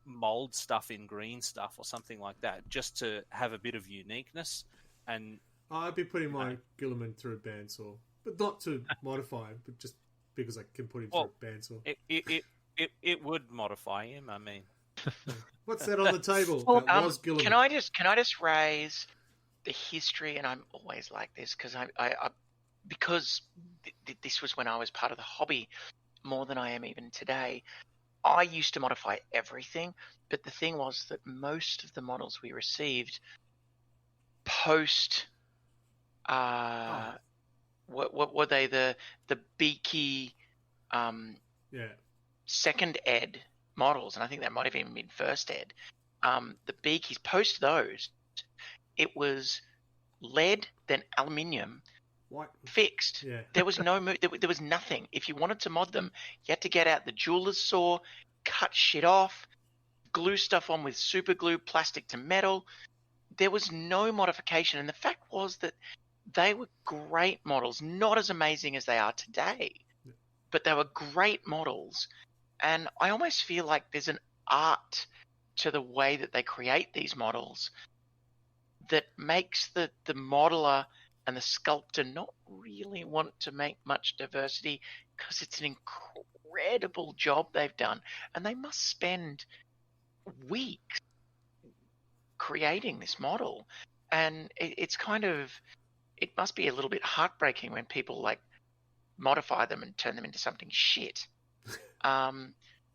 mold stuff in green stuff or something like that, just to have a bit of uniqueness. And I'd be putting my Gilliman through a bandsaw, but not to modify him, but just because I can put him through a bandsaw. It would modify him. I mean, what's that on the table? That was Gilliman. Can I just raise the history? And I'm always like this because this was when I was part of the hobby more than I am even today. I used to modify everything, but the thing was that most of the models we received post. What were they? The Beaky second ed models, and I think that might have even been first ed. The Beakies, post those, it was lead, then aluminium, fixed. Yeah. There was there was nothing. If you wanted to mod them, you had to get out the jeweler's saw, cut shit off, glue stuff on with super glue, plastic to metal. There was no modification, and the fact was that they were great models, not as amazing as they are today, but they were great models. And I almost feel like there's an art to the way that they create these models that makes the modeler and the sculptor not really want to make much diversity, because it's an incredible job they've done. And they must spend weeks creating this model. And it's kind of... It must be a little bit heartbreaking when people modify them and turn them into something shit.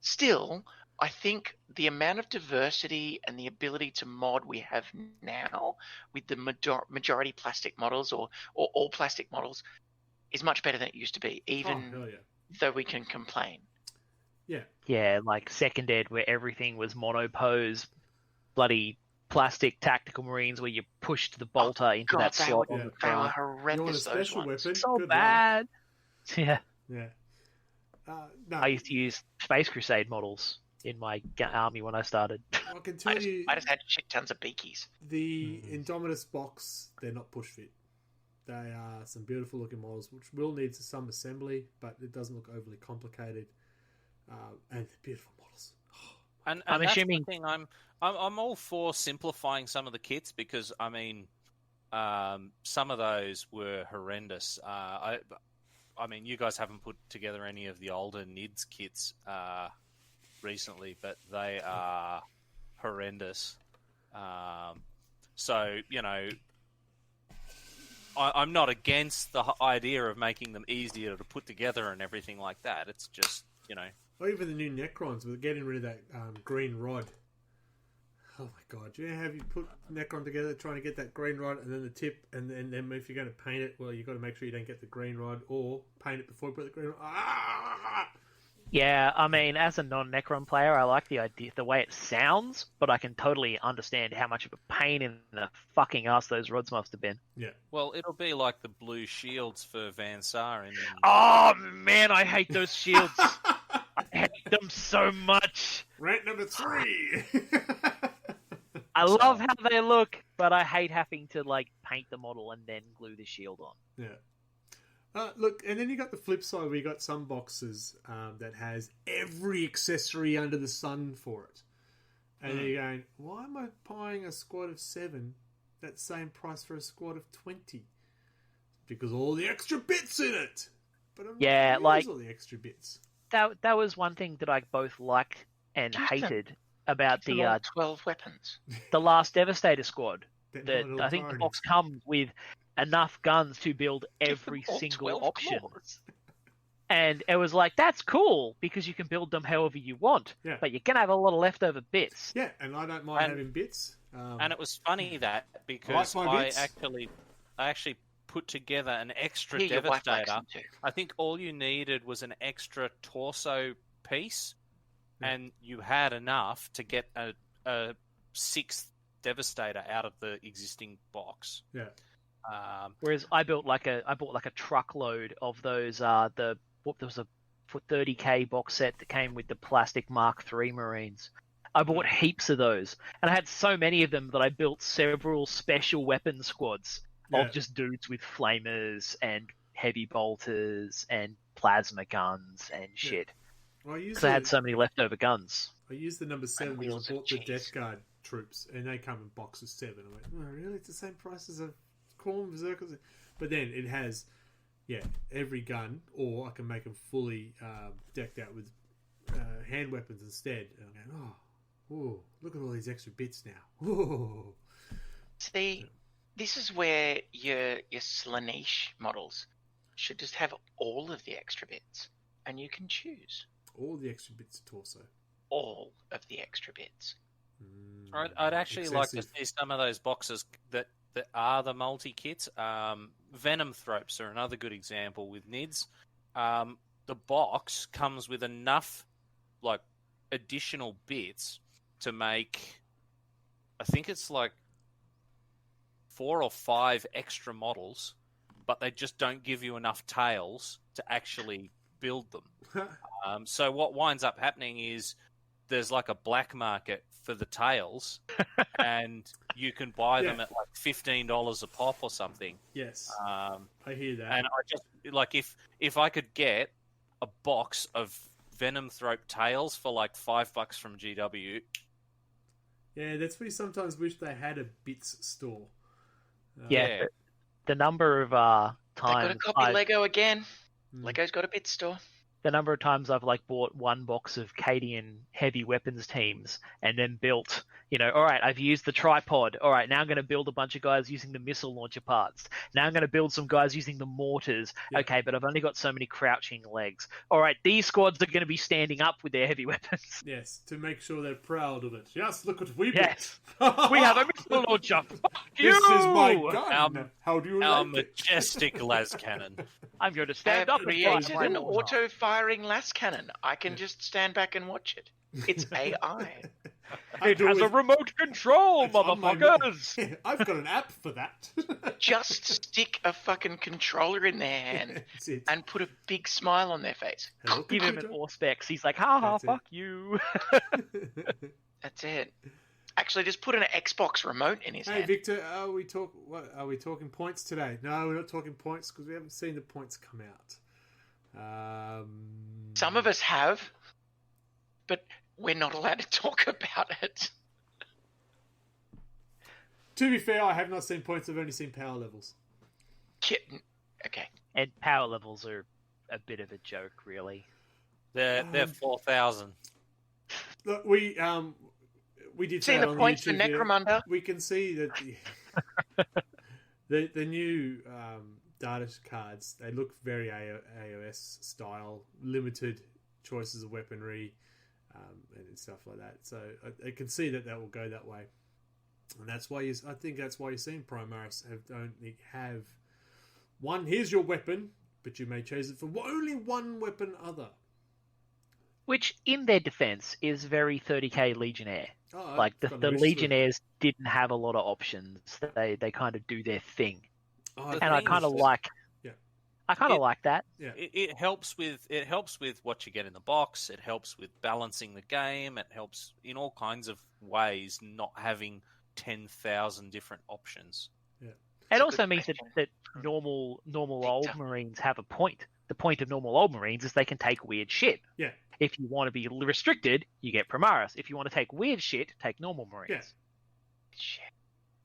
Still, I think the amount of diversity and the ability to mod we have now with the majority plastic models or all plastic models is much better than it used to be, even hell yeah. though we can complain. Yeah. Yeah, like Second Ed, where everything was monopose, bloody plastic tactical marines, where you pushed the bolter into that slot on the They were front. horrendous. You want a those special ones. weapon? So Good bad. Yeah, luck. Yeah. No, I used to use Space Crusade models in my army when I started. I can tell you, I just had shit tons of beakies. the Indomitus box, they're not push fit. They are some beautiful looking models, which will need some assembly, but it doesn't look overly complicated. And they're beautiful models. And I'm that's assuming- the thing. I'm all for simplifying some of the kits because I mean, some of those were horrendous. I mean, you guys haven't put together any of the older NIDS kits recently, but they are horrendous. So, you know, I'm not against the idea of making them easier to put together and everything like that. It's just, you know... Or even the new Necrons, with getting rid of that green rod. Oh my god, do you know how you put Necron together trying to get that green rod and then the tip, and then if you're going to paint it, well, you've got to make sure you don't get the green rod, or paint it before you put the green rod. Ah! Yeah, I mean, as a non-Necron player, I like the idea, the way it sounds, but I can totally understand how much of a pain in the fucking ass those rods must have been. Yeah. Well, it'll be like the blue shields for Van Sar. Oh, man, I hate those shields. I hate them so much. Rant number 3! I love how they look, but I hate having to, like, paint the model and then glue the shield on. Yeah. Look, and then you got the flip side where you got some boxes that has every accessory under the sun for it. And you're going, why am I buying a squad of 7 that same price for a squad of 20? Because all the extra bits in it! But I'm not gonna use all the extra bits. That was one thing that I both liked and hated about the 12 weapons. the last Devastator squad. That I think the box comes with enough guns to build every all single 12 option. claws. And it was like, that's cool, because you can build them however you want, Yeah. but you're going to have a lot of leftover bits. Yeah, and I don't mind having bits. And it was funny that because I like my bits. I actually put together an extra Yeah, your black Devastator. accent too. I think all you needed was an extra torso piece, and you had enough to get a 6th Devastator out of the existing box. Yeah. Whereas I bought like a truckload of those. There was a for 30k box set that came with the plastic Mark III Marines. I bought heaps of those, and I had so many of them that I built several special weapon squads of just dudes with flamers and heavy bolters and plasma guns and shit. Well, Because I had so many leftover guns. I used the number 7 because wheels I of bought the cheese. Death Guard troops, and they come in boxes 7. I went, oh, really? It's the same price as a Corn Berserkers? But then it has, every gun, or I can make them fully decked out with hand weapons instead. And I'm going, oh, look at all these extra bits now. Ooh. See, this is where your Slaanesh models should just have all of the extra bits, and you can choose All the extra bits of torso. all of the extra bits. I'd actually like to Excessive. see some of those boxes that are the multi-kits. Venom Thropes are another good example with NIDS. The box comes with enough like additional bits to make, I think it's like 4 or 5 extra models, but they just don't give you enough tails to actually build them. So what winds up happening is there's like a black market for the tails, and you can buy them at like $15 a pop or something. Yes, I hear that. And I just like if I could get a box of Venom Throat tails for like $5 from GW. Yeah, that's where you sometimes wish they had a bits store. The number of They got times to copy Lego again. Lego's got a bit store. the number of times I've like bought one box of Cadian heavy weapons teams and then built, all right, I've used the tripod. All right, now I'm going to build a bunch of guys using the missile launcher parts. Now I'm going to build some guys using the mortars. Yeah. Okay, but I've only got so many crouching legs. All right, these squads are going to be standing up with their heavy weapons. Yes, to make sure they're proud of it. Yes, look what we Yes. built. We have a missile launcher. Fuck you! This is my gun. How do you Our like it? majestic las cannon. I'm going to I stand have up and created fire an my mortar. auto-firing las cannon. I can just stand back and watch it. It's AI. It has a remote control, It's on my- motherfuckers! I've got an app for that. Just stick a fucking controller in their hand That's it. and put a big smile on their face. Hello, Give him an computer. Auspex. He's like, ha ha, That's it. fuck you. That's it. Actually, just put an Xbox remote in his Hey hand. Victor, are we talking points today? No, we're not talking points because we haven't seen the points come out. Some of us have, but we're not allowed to talk about it. To be fair, I have not seen points. I've only seen power levels. Okay. And power levels are a bit of a joke, really. They're 4,000. Look, we did See say the on points for YouTube video, Necromunda? we can see that the new data cards, they look very AOS style, limited choices of weaponry and stuff like that. So I can see that will go that way, and that's why I think that's why you're seeing Primaris only have one. Here's your weapon, but you may choose it for only one weapon other. Which, in their defense, is very 30k Legionnaire. Oh, Like, I've got the a wish list. Legionnaires didn't have a lot of options. They kind of do their thing. Oh, The And I thing kind of is- like... Yeah. I kind of like that. Yeah. It helps with what you get in the box. It helps with balancing the game. It helps in all kinds of ways, not having 10,000 different options. It a also good means that question. normal Victor. old Marines have a point. The point of normal old Marines is they can take weird shit. Yeah. If you want to be restricted, you get Primaris. If you want to take weird shit, take normal Marines. Yeah. Shit.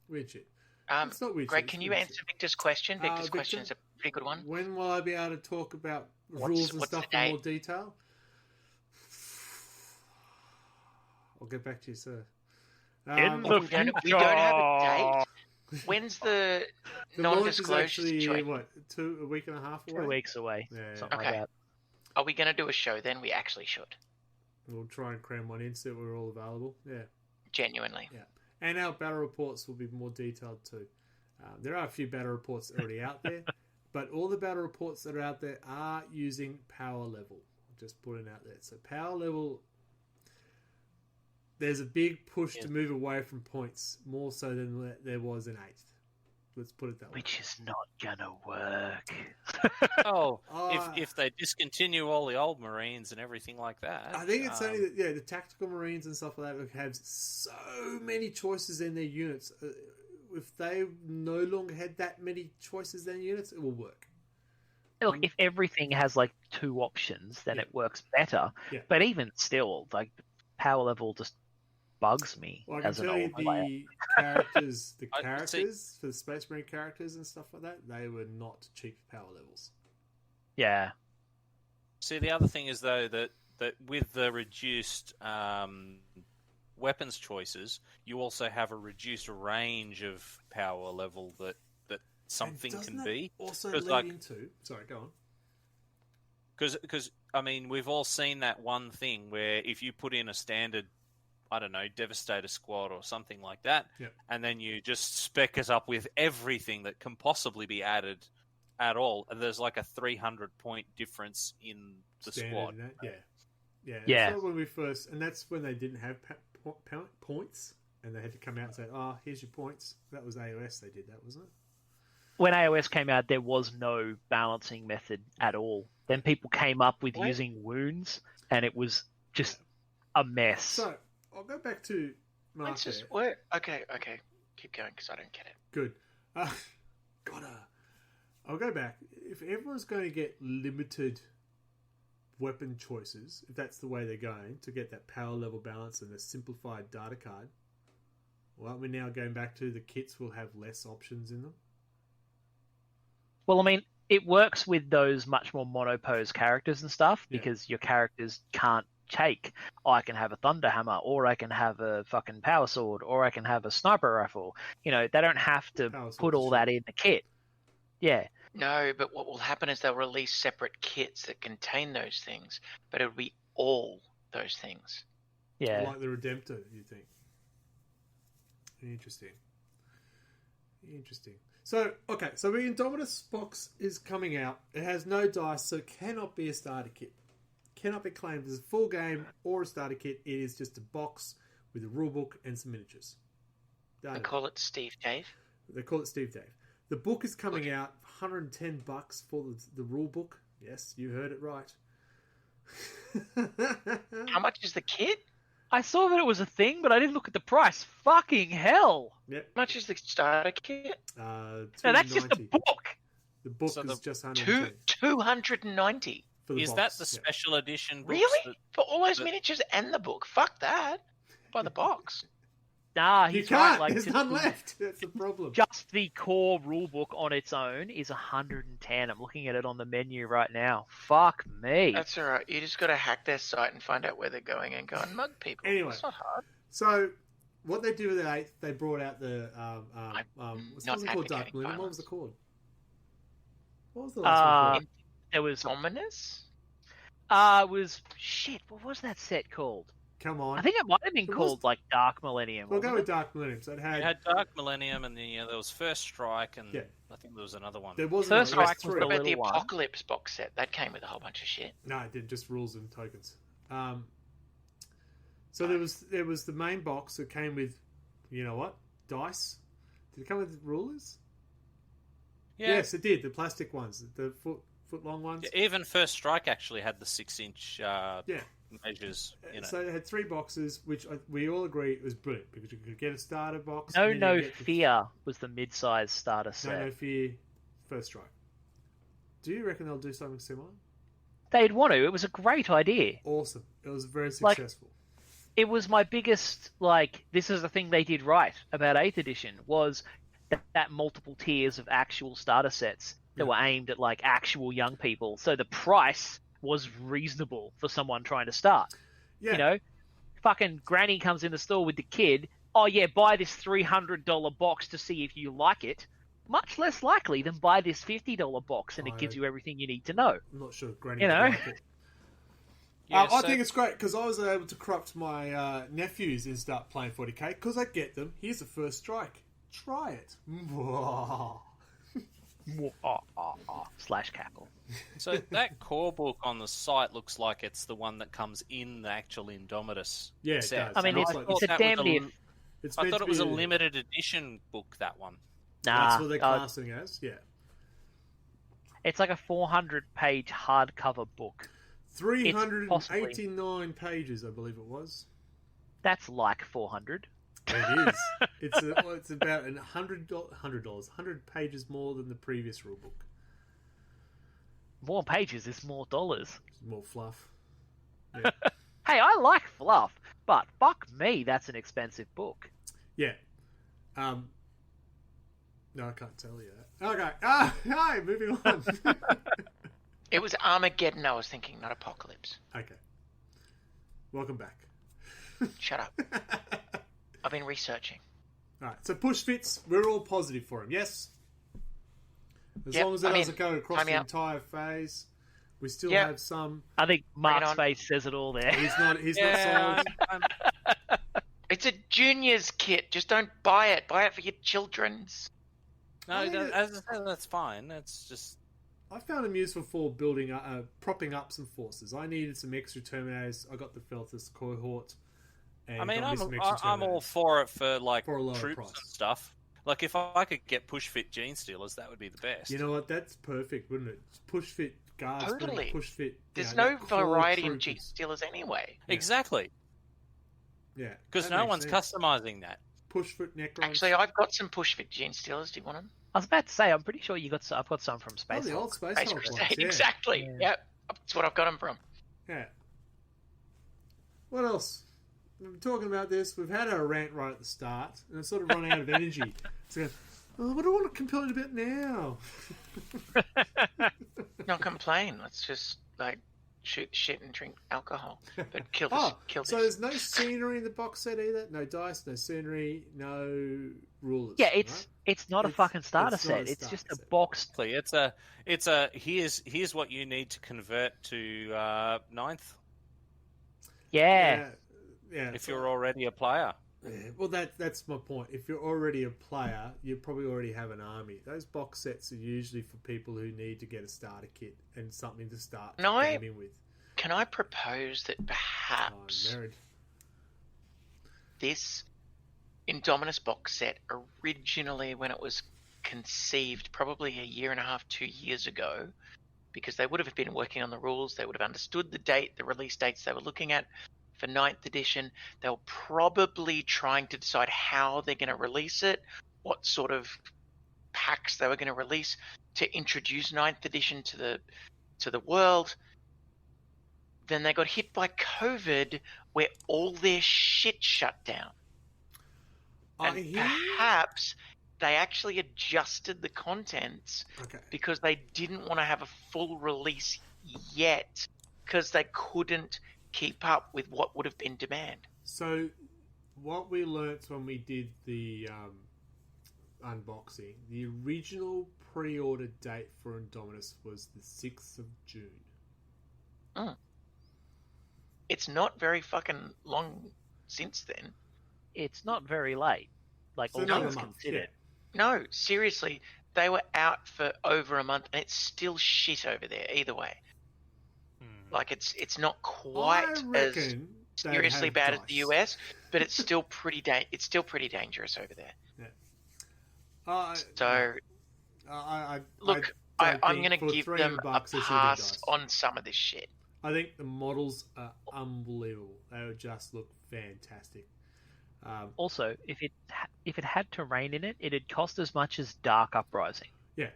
Weird shit. Um, It's not weird Greg, shit, can it's you weird answer shit. Victor's question? Victor's Victor? question is a pretty good one. When will I be able to talk about What's- rules and what's stuff the in date? more detail? I'll get back to you, sir. In the We don't have a date. When's the the launch is non-disclosure actually situation? a week and a half away. 2 weeks away. Yeah, Something Okay. like that. Are we going to do a show then? We actually should. We'll try and cram one in so we're all available. Yeah, Genuinely. yeah. And our battle reports will be more detailed too. There are a few battle reports already out there, but all the battle reports that are out there are using power level. Just putting it out there. So power level, there's a big push to move away from points, more so than there was in 8th. Let's put it that way. Which is not gonna work. Oh, Ah. if they discontinue all the old Marines and everything like that, I think it's only that, the tactical Marines and stuff like that have so many choices in their units. If they no longer had that many choices in units, it will work. Look, if everything has like 2 options, then Yeah. it works better. Yeah. But even still, like, power level just bugs me Well, I can as an tell you old player. the characters, I'd say- for the Space Marine characters and stuff like that, they were not cheap power levels. Yeah. See, the other thing is though that with the reduced weapons choices, you also have a reduced range of power level that something And doesn't can that be. also 'Cause, lead like- into. Sorry, go on. Because I mean, we've all seen that one thing where if you put in a standard, I don't know, Devastator squad or something like that, Yep. and then you just spec it up with everything that can possibly be added at all, and there's like a 300-point difference in the Standard squad. and that, yeah. Yeah. That's when we first, and that's when they didn't have points, and they had to come out and say, "Oh, here's your points." That was AOS. They did that, wasn't it? When AOS came out, there was no balancing method at all. Then people came up with What? using wounds, and it was just a mess. So I'll go back to Mark. When's this there. work? Okay. Keep going because I don't get it. Good. I'll go back. If everyone's going to get limited weapon choices, if that's the way they're going to get that power level balance and a simplified data card, well, aren't we now going back to the kits will have less options in them? Well, I mean, it works with those much more monopose characters and stuff because your characters can't take. I can have a thunder hammer, or I can have a fucking power sword, or I can have a sniper rifle. You know, they don't have to put all that in the kit. Yeah. No, but what will happen is they'll release separate kits that contain those things, but it'll be all those things. Yeah. Like the Redemptor, you think? Interesting. So, okay, so the Indomitus box is coming out. It has no dice, so it cannot be a starter kit. Cannot be claimed as a full game or a starter kit. It is just a box with a rulebook and some miniatures. They call it Steve Dave. They call it Steve Dave. The book is coming out $110 for the rulebook. Yes, you heard it right. How much is the kit? I saw that it was a thing, but I didn't look at the price. Fucking hell! Yep. How much is the starter kit? No, that's just a book. The book So is just $110. $290. For the Is box, that the special edition books Really? For all those miniatures and the book? Fuck that. Buy the box. Nah, You he's can't. right. Like, There's none left. That's the problem. Just the core rulebook on its own is 110. I'm looking at it on the menu right now. Fuck me. That's alright. You just got to hack their site and find out where they're going and go and mug people. Anyway. It's not hard. So, what they did with the 8th, they brought out the... it not wasn't called Dark advocating Millennium. What was violence. it called? What was the last one called? There was... Ominous? It was... Shit, what was that set called? Come on. I think it might have been It was- called, like, Dark Millennium. We'll go wasn't with it? Dark Millennium. So it You had... had Dark Millennium, and then there was First Strike, and Yeah. I think there was another one. There was First another- Strike was three. the What about the little one. Apocalypse box set? That came with a whole bunch of shit. No, it did just rules and tokens. So there was the main box that came with, you know what, dice. Did it come with rulers? Yeah. Yes, it did. The plastic ones, the foot long ones. Yeah, even First Strike actually had the 6-inch Yeah. measures. You know. So it had 3 boxes, which we all agree was brilliant because you could get a starter box. No, and then no you get the- Fear was the mid-sized starter set. No Fear. First Strike. Do you reckon they'll do something similar? They'd want to. It was a great idea. Awesome. It was very Like- successful. It was my biggest, like, this is the thing they did right about 8th edition, was that multiple tiers of actual starter sets that were aimed at, like, actual young people. So the price was reasonable for someone trying to start. Yeah. You know? Fucking granny comes in the store with the kid, oh yeah, buy this $300 box to see if you like it. Much less likely than buy this $50 box and it gives you everything you need to know. I'm not sure Granny You would know? like it. Yeah, I so- think it's great because I was able to corrupt my nephews and start playing 40k because I get them. Here's the First Strike. Try it. Slash cackle. So that core book on the site looks like it's the one that comes in the actual Indomitus Yeah, it set. does. I mean, It it's, looks it's a that damn was near... It's I meant thought to it was a be- limited edition book, that one. Nah, That's what they're casting as. Yeah, it's like a 400-page hardcover book. 389 pages, I believe it was. That's like 400. It is. It's about $100 pages more than the previous rulebook. More pages is more dollars. It's more fluff. Yeah. Hey, I like fluff, but fuck me, that's an expensive book. Yeah. No, I can't tell you that. Okay. Hi, moving on. It was Armageddon I was thinking, not Apocalypse. Okay. Welcome back. Shut up. I've been researching. Alright, so push fits, we're all positive for him, yes? As Yep, long as it I mean, doesn't go across time the out. entire phase, we still Yep. have some. I think Mark's on. face says it all there. He's not Yeah, sold. It's a junior's kit. Just don't buy it. Buy it for your children's. no, I think as I said, that's fine. That's just I found him useful for building, propping up some forces. I needed some extra Terminators. I got the Felthus cohort. And I mean, got me some extra I'm all Terminators. for it for like For a lower troops price. and stuff. Like if I could get push fit gene stealers, that would be the best. You know what? That's perfect, wouldn't it? Push fit guards, Totally. push fit. There's you know, no that core variety in troopers. G stealers anyway. Exactly, Yeah, because that no makes one's sense. customizing that. Push fit Necrons. Actually, I've got some push fit gene stealers. Do you want them? I was about to say, I'm pretty sure you got. I've got some from oh, Space the Hulk. old Space Space Hulk Crusade. ones, yeah. Exactly. Yeah. Yep. That's what I've got them from. Yeah. What else? We've been talking about this. We've had our rant right at the start, and it's sort of run out of energy. So, oh, I don't want to compel it a bit now. not complain. Let's just shoot shit and drink alcohol, but kill this. So there's no scenery in the box set either. No dice, no scenery, no rulers. Yeah, right? it's not a fucking starter it's not set. a It's just a starter set. box. It's a here's what you need to convert to ninth Yeah. Yeah. if you're already a player. Yeah, well, that's my point. If you're already a player, you probably already have an army. Those box sets are usually for people who need to get a starter kit and something to start gaming with. Can I propose that perhaps Married. this Indomitus box set originally, when it was conceived, probably a year and a half, 2 years ago, because they would have been working on the rules, they would have understood the release dates they were looking at for 9th edition. They were probably trying to decide how they're going to release it, what sort of packs they were going to release to introduce 9th edition to the world. Then they got hit by COVID, where all their shit shut down. And perhaps they actually adjusted the contents because they didn't want to have a full release yet, because they couldn't keep up with what would have been demand. So what we learnt when we did the unboxing, the original pre-order date for Indomitus was the 6th of June. It's not very fucking long since then. It's not very late. Like, So all another things month, considered. No, seriously, they were out for over a month, and it's still shit over there either way. Like, it's not quite as seriously bad as the US, but it's still pretty dangerous over there. Yeah. So, look, I'm going to give them a pass on some of this shit. I think the models are unbelievable. They would just look fantastic. Also, if it had terrain in it, it'd cost as much as Dark Uprising. Yeah.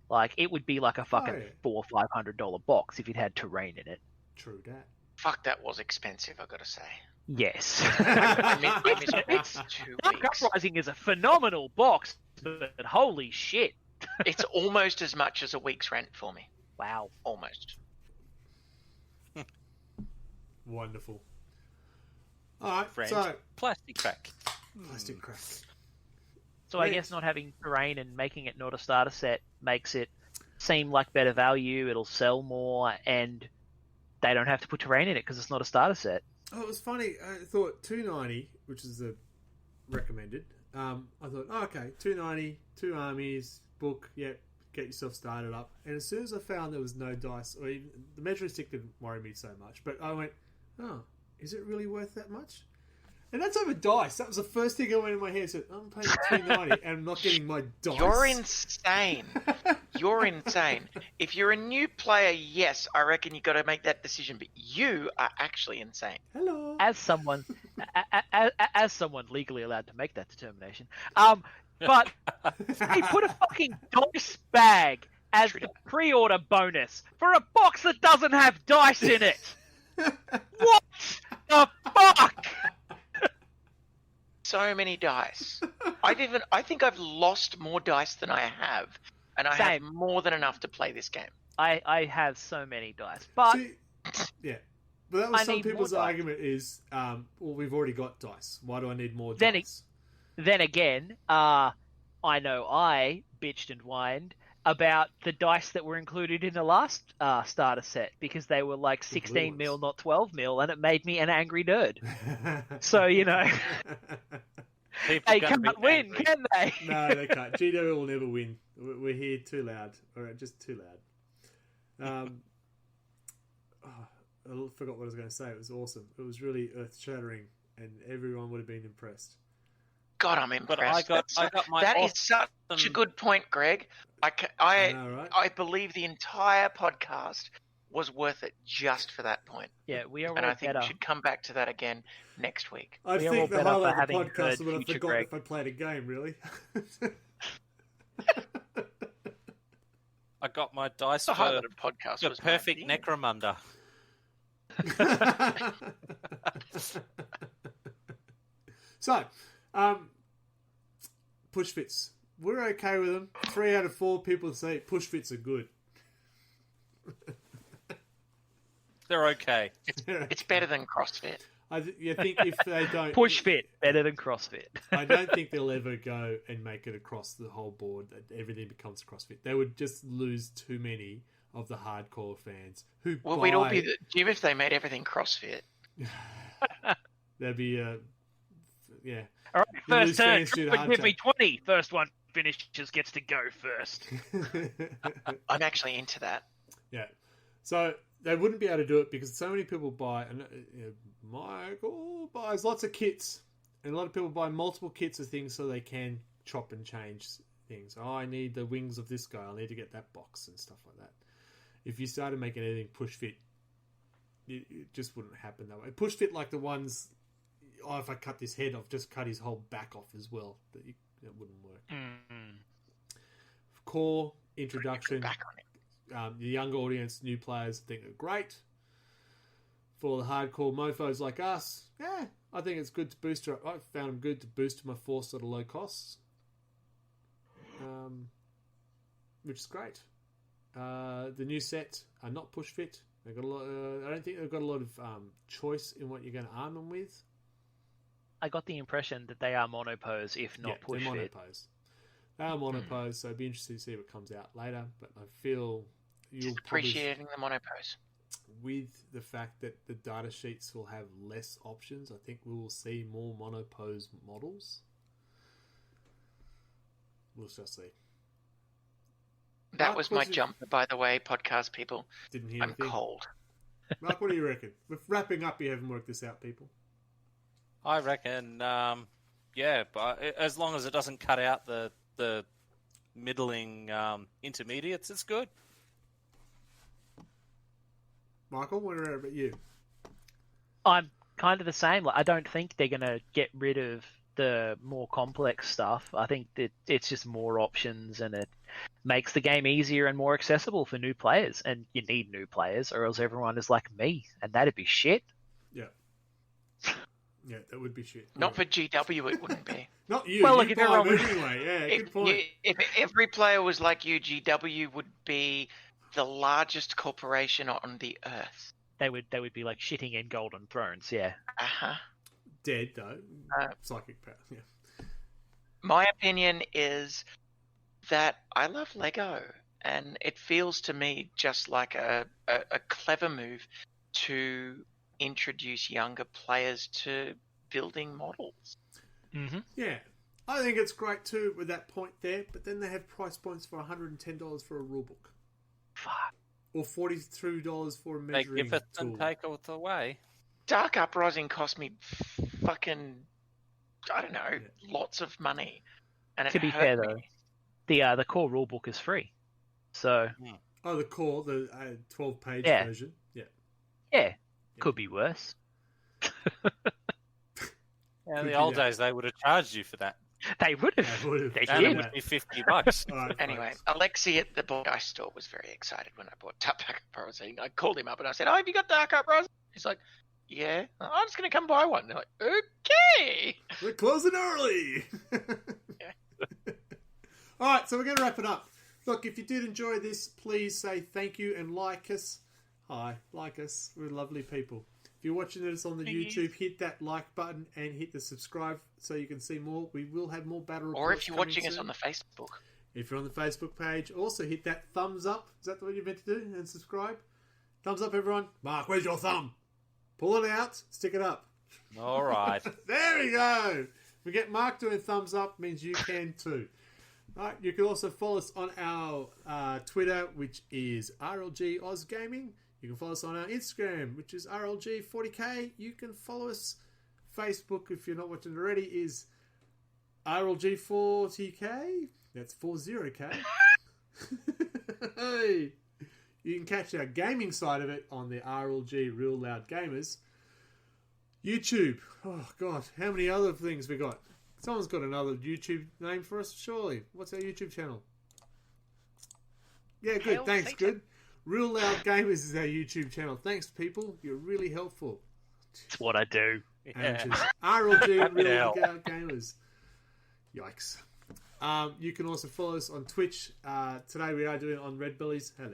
Like, it would be like a fucking $400 or $500 box if it had terrain in it. True that. Fuck, that was expensive, I gotta say. Yes. I missed it for 2 Dark weeks. Uprising is a phenomenal box, but holy shit. It's almost as much as a week's rent for me. Wow. Almost. Wonderful. All right, Friend. so Plastic crack. plastic crack. So I guess not having terrain and making it not a starter set makes it seem like better value, it'll sell more, and they don't have to put terrain in it because it's not a starter set. Oh, it was funny. I thought $290, which is the recommended. I thought, okay, $290, 2 armies, book, yeah, get yourself started up. And as soon as I found there was no dice, or even the measuring stick didn't worry me so much, but I went, oh, is it really worth that much? And that's over dice. That was the first thing that went in my head. So I'm paying $290 and I'm not getting my dice. You're insane. You're insane. If you're a new player, yes, I reckon you've got to make that decision. But you are actually insane. Hello. As someone legally allowed to make that determination, but he put a fucking dice bag as the pre-order bonus for a box that doesn't have dice in it. What the fuck? So many dice. I think I've lost more dice than I have, and I have more than enough to play this game. I have so many dice, but See, yeah. But that was some people's argument is, well, we've already got dice. Why do I need more dice? Then again, I know I bitched and whined about the dice that were included in the last starter set because they were like 16 mil, not 12 mil, and it made me an angry nerd. So, you know, they can't win, can they? No, they can't. GW will never win. We're here too loud. All right, just too loud. I forgot what I was going to say. It was awesome. It was really earth-shattering, and everyone would have been impressed. God, I'm impressed. But I got my that is such a good point, Greg. I know, right? I believe the entire podcast was worth it just for that point. Yeah, we are And all I think better. we should come back to that again next week. I We are all think the better for highlight of the having podcast heard is when I future forgot Greg. if I played a game, really. I got my dice The for highlight of the podcast the was perfect mine. necromunda. So, push fits. We're okay with them. 3 out of 4 people say push fits are good. They're okay. It's better than CrossFit. I think if they don't Push fit better than CrossFit. I don't think they'll ever go and make it across the whole board that everything becomes CrossFit. They would just lose too many of the hardcore fans who. Well, we'd all be the gym if they made everything CrossFit. There'd be yeah. All right, first turn. Fans due to Give me hard 20. First one finishes gets to go first. I'm actually into that. Yeah. So they wouldn't be able to do it because so many people buy, and Michael buys lots of kits, and a lot of people buy multiple kits of things so they can chop and change things. Oh, I need the wings of this guy. I need to get that box and stuff like that. If you started making anything push fit, it just wouldn't happen that way. Push fit like the ones, oh, if I cut this head off, just cut his whole back off as well. That wouldn't work. Mm-hmm. Core introduction. Back on it. The younger audience, new players think are great. For the hardcore mofos like us, yeah, I think it's good to boost. I found them good to boost my force at a low cost, which is great. The new set are not push fit. They've got a lot. I don't think they've got a lot of choice in what you're going to arm them with. I got the impression that they are monopose, if not push they're fit. monopose. They are monopose, so it'd be interesting to see what comes out later. But I feel you'll Just appreciating the monopose. with the fact that the data sheets will have less options, I think we will see more monopose models. We'll just see. That Mark, was my what's your- jumper, by the way, podcast people. Didn't hear I'm anything. cold. Mark, what do you reckon? We're wrapping up. You haven't worked this out, people. I reckon, yeah, but as long as it doesn't cut out the middling intermediates, it's good. Michael, what about you? I'm kind of the same. Like, I don't think they're going to get rid of the more complex stuff. I think that it's just more options, and it makes the game easier and more accessible for new players. And you need new players, or else everyone is like me, and that'd be shit. Yeah. Yeah, that would be shit. Not for GW, it wouldn't be. Not you. Well, You look, if buy everyone them was- anyway. Yeah, good point. If every player was like you, GW would be the largest corporation on the earth. They would be like shitting in Golden Thrones. Yeah. Uh-huh. Dead, though. Psychic power. Yeah. My opinion is that I love Lego, and it feels to me just like a clever move to introduce younger players to building models. Mm-hmm. Yeah. I think it's great, too, with that point there, but then they have price points for $110 for a rulebook. Fuck. Or $42 for a They measuring give it tool. and take it away. Dark Uprising cost me fucking, I don't know, lots of money. And it To be hurt fair, me. though, the core rulebook is free. So, Oh, the core, the 12-page Yeah. version. Yeah. yeah, could be worse. Yeah, in Could the be old that. days, they would have charged you for that. They would have. They would have. They And it did. would be $50. All right, Anyway, folks. Alexi at the book guy store was very excited when I bought Dark Uprising. I called him up and I said, "Oh, have you got Dark Uprising?" He's like, "Yeah." I'm just going to come buy one. They're like, "Okay." We're closing early. All right, so we're going to wrap it up. Look, if you did enjoy this, please say thank you and like us. Hi, like us. We're lovely people. If you're watching this on the YouTube, hit that like button and hit the subscribe so you can see more. We will have more battle reports. Or if you're watching us soon. on the Facebook. If you're on the Facebook page, also hit that thumbs up. Is that what you're meant to do? And subscribe? Thumbs up, everyone. Mark, where's your thumb? Pull it out. Stick it up. All right. There we go. We get Mark doing thumbs up, means you can too. All right, you can also follow us on our Twitter, which is RLG Oz Gaming. You can follow us on our Instagram, which is RLG40K. You can follow us Facebook, if you're not watching already, is RLG40K. That's 40K. Hey. You can catch our gaming side of it on the RLG Real Loud Gamers. YouTube. Oh, God. How many other things we got? Someone's got another YouTube name for us, surely. What's our YouTube channel? Yeah, good. Hell, Thanks, Satan. good. Real Loud Gamers is our YouTube channel. Thanks, people. You're really helpful. It's what I do. Amateurs. RLG Happy to Real help. Loud Gamers. Yikes. You can also follow us on Twitch. Today we are doing it on Red Bellies. Hello.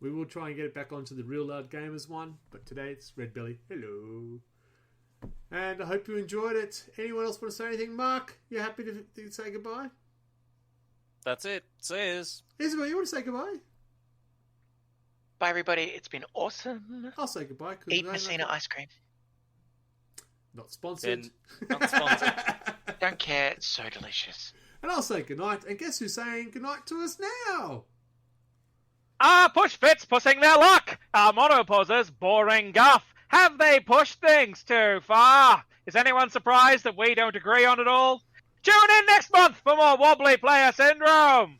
We will try and get it back onto the Real Loud Gamers one, but today it's Red Belly. Hello. And I hope you enjoyed it. Anyone else want to say anything? Mark, you happy to say goodbye? That's it. Cheers. Isabel, you want to say goodbye? Bye, everybody. It's been awesome. I'll say goodbye. Eat Messina ice cream. Not sponsored. Not sponsored. Don't care. It's so delicious. And I'll say goodnight. And guess who's saying goodnight to us now? Push fits pushing their luck. Monoposers boring guff. Have they pushed things too far? Is anyone surprised that we don't agree on it all? Tune in next month for more Wobbly Player Syndrome.